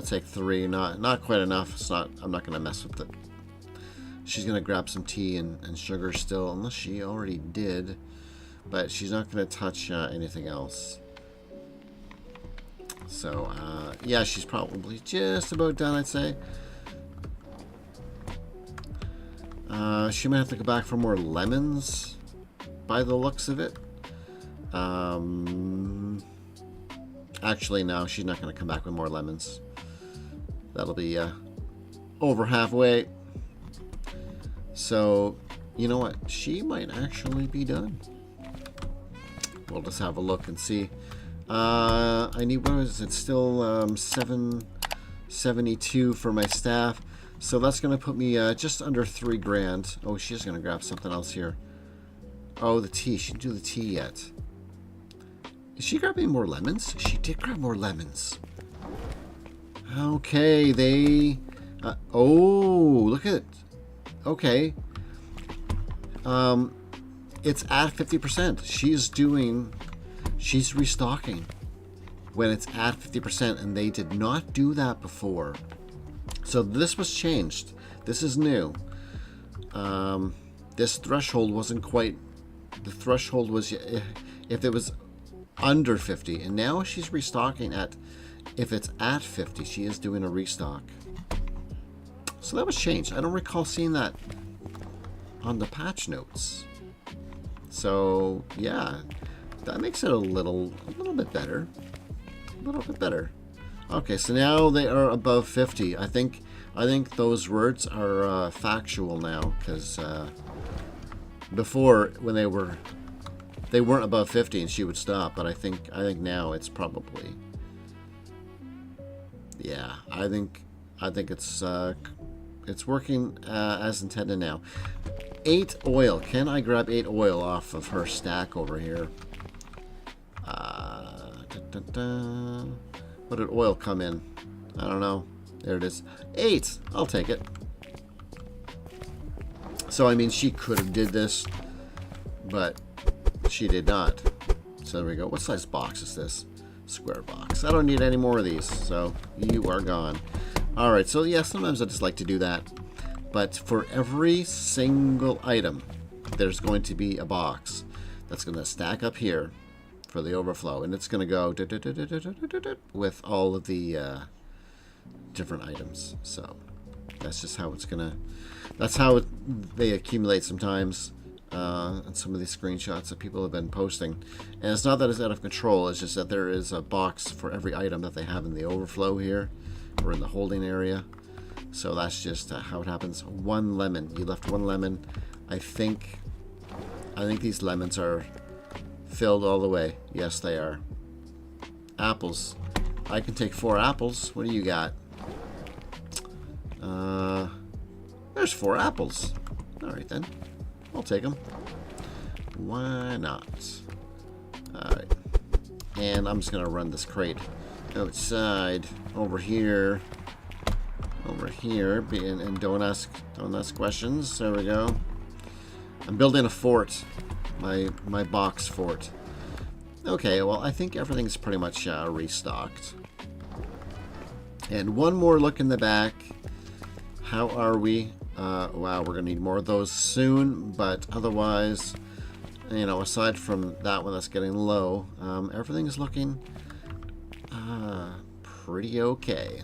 take 3. Not quite enough. I'm not going to mess with it. She's going to grab some tea and sugar still, unless she already did. But she's not going to touch anything else. So, yeah, she's probably just about done, I'd say. She might have to go back for more lemons by the looks of it. Actually, no, she's not going to come back with more lemons. That'll be over halfway. So, you know what? She might actually be done. We'll just have a look and see. I need, what is it? Still 772 for my staff. So that's going to put me just under $3,000. Oh, she's going to grab something else here. Oh, the tea. She didn't do the tea yet. Is she grabbing more lemons? She did grab more lemons. Okay, they... oh, look at it. Okay. It's at 50%. She's restocking when it's at 50%, and they did not do that before. So this was changed. This is new. This threshold wasn't quite... The threshold was if it was under 50, and now she's restocking at... If it's at 50, she is doing a restock. So that was changed. I don't recall seeing that on the patch notes. So yeah, that makes it a little bit better. A little bit better. Okay, so now they are above 50. I think those words are factual now, because before, when they weren't above 50 and she would stop. But I think now it's probably, yeah. I think it's working as intended now. 8 oil. Can I grab 8 oil off of her stack over here? What did oil come in? I don't know. There it is. 8. I'll take it. So I mean, she could have did this, but she did not. So there we go. What size box is this? Square box. I don't need any more of these, so you are gone. All right. So yeah, sometimes I just like to do that. But for every single item, there's going to be a box that's going to stack up here for the overflow, and it's going to go with all of the different items. So that's just how it's going to... That's how they accumulate sometimes on some of these screenshots that people have been posting. And it's not that it's out of control, it's just that there is a box for every item that they have in the overflow here, or in the holding area. So that's just how it happens. 1 lemon. You left 1 lemon. I think these lemons are filled all the way. Yes, they are. Apples. I can take 4 apples. What do you got? There's 4 apples. All right, then. I'll take them. Why not? All right. And I'm just going to run this crate outside over here. Over here, and don't ask questions. There we go. I'm building a fort, my box fort. Okay, well, I think everything's pretty much restocked. And one more look in the back. How are we? Wow, we're gonna need more of those soon. But otherwise, you know, aside from that one that's getting low, everything is looking pretty okay.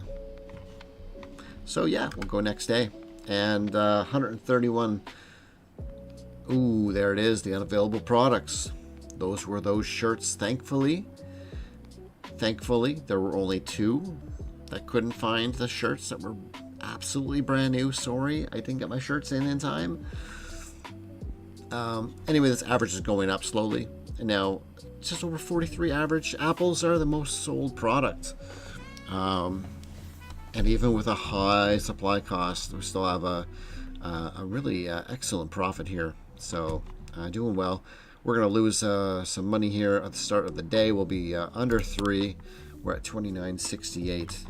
So yeah, we'll go next day. And 131. Ooh, there it is, the unavailable products. Those were those shirts, thankfully. Thankfully, there were only 2 that couldn't find the shirts that were absolutely brand new. Sorry, I didn't get my shirts in time. Anyway, this average is going up slowly. And now, just over 43 average. Apples are the most sold product. And even with a high supply cost, we still have a really excellent profit here. So doing well. We're going to lose some money here at the start of the day. We'll be under 3. We're at 29.68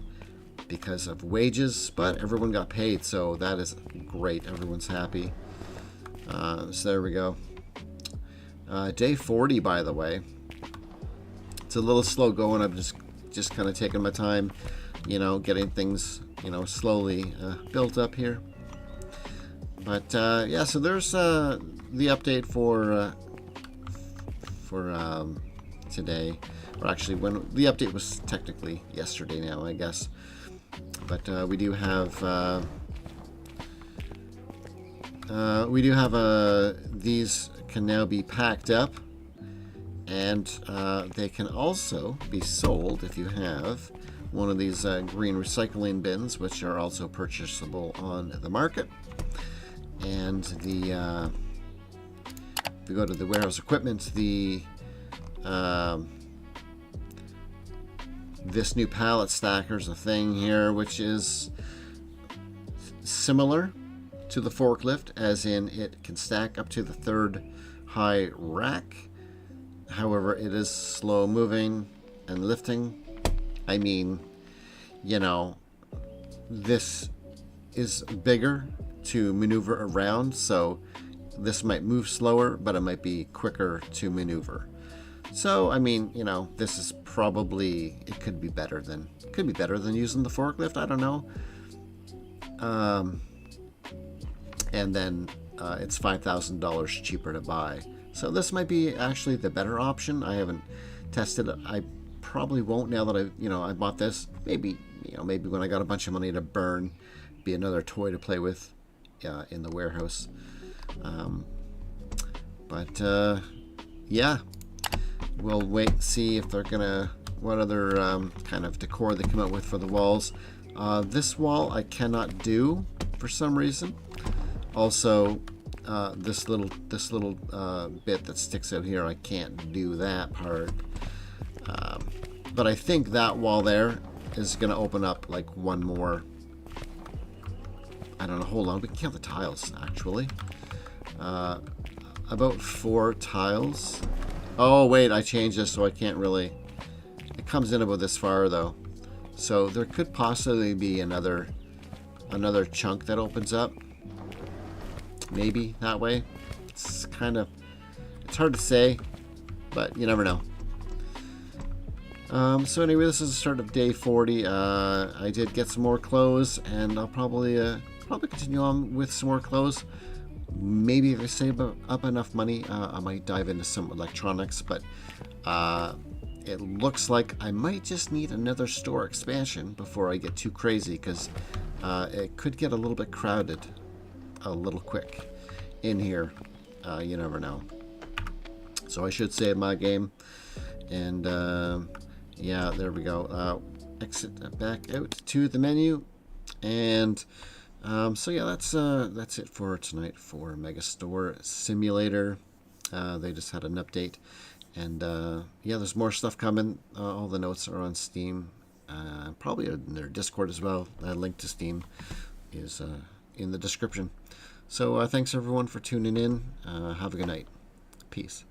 because of wages, but everyone got paid, so that is great. Everyone's happy. So there we go. Day 40, by the way. It's a little slow going. I'm just kind of taking my time, you know, getting things, you know, slowly built up here. But yeah, so there's the update for today, or actually, when the update was technically yesterday now, I guess. But we do have these can now be packed up, and they can also be sold if you have one of these green recycling bins, which are also purchasable on the market. And the if we go to the warehouse equipment, this new pallet stacker is a thing here, which is similar to the forklift, as in it can stack up to the 3rd high rack. However, it is slow moving and lifting. I mean, you know, this is bigger to maneuver around, so this might move slower, but it might be quicker to maneuver. So, I mean, you know, this is probably, it could be better than using the forklift. I don't know. And then it's $5,000 cheaper to buy. So this might be actually the better option. I haven't tested it. I probably won't now that I bought this. Maybe when I got a bunch of money to burn, be another toy to play with in the warehouse. Yeah, we'll wait and see if they're gonna, what other kind of decor they come out with for the walls. This wall I cannot do for some reason. Also, this little bit that sticks out here, I can't do that part. But I think that wall there is gonna open up like one more. I don't know. Hold on, we can count the tiles actually. About 4 tiles. Oh wait, I changed this so I can't really. It comes in about this far though, so there could possibly be another chunk that opens up. Maybe that way. It's hard to say, but you never know. So anyway, this is the start of day 40. I did get some more clothes, and I'll probably continue on with some more clothes. Maybe if I save up enough money, I might dive into some electronics, but it looks like I might just need another store expansion before I get too crazy, because it could get a little bit crowded a little quick in here. You never know. So I should save my game. And yeah, there we go. Exit back out to the menu. And so yeah, that's it for tonight for Megastore Simulator. They just had an update, and yeah, there's more stuff coming. All the notes are on Steam, probably in their Discord as well. A link to Steam is in the description. So thanks everyone for tuning in. Have a good night. Peace.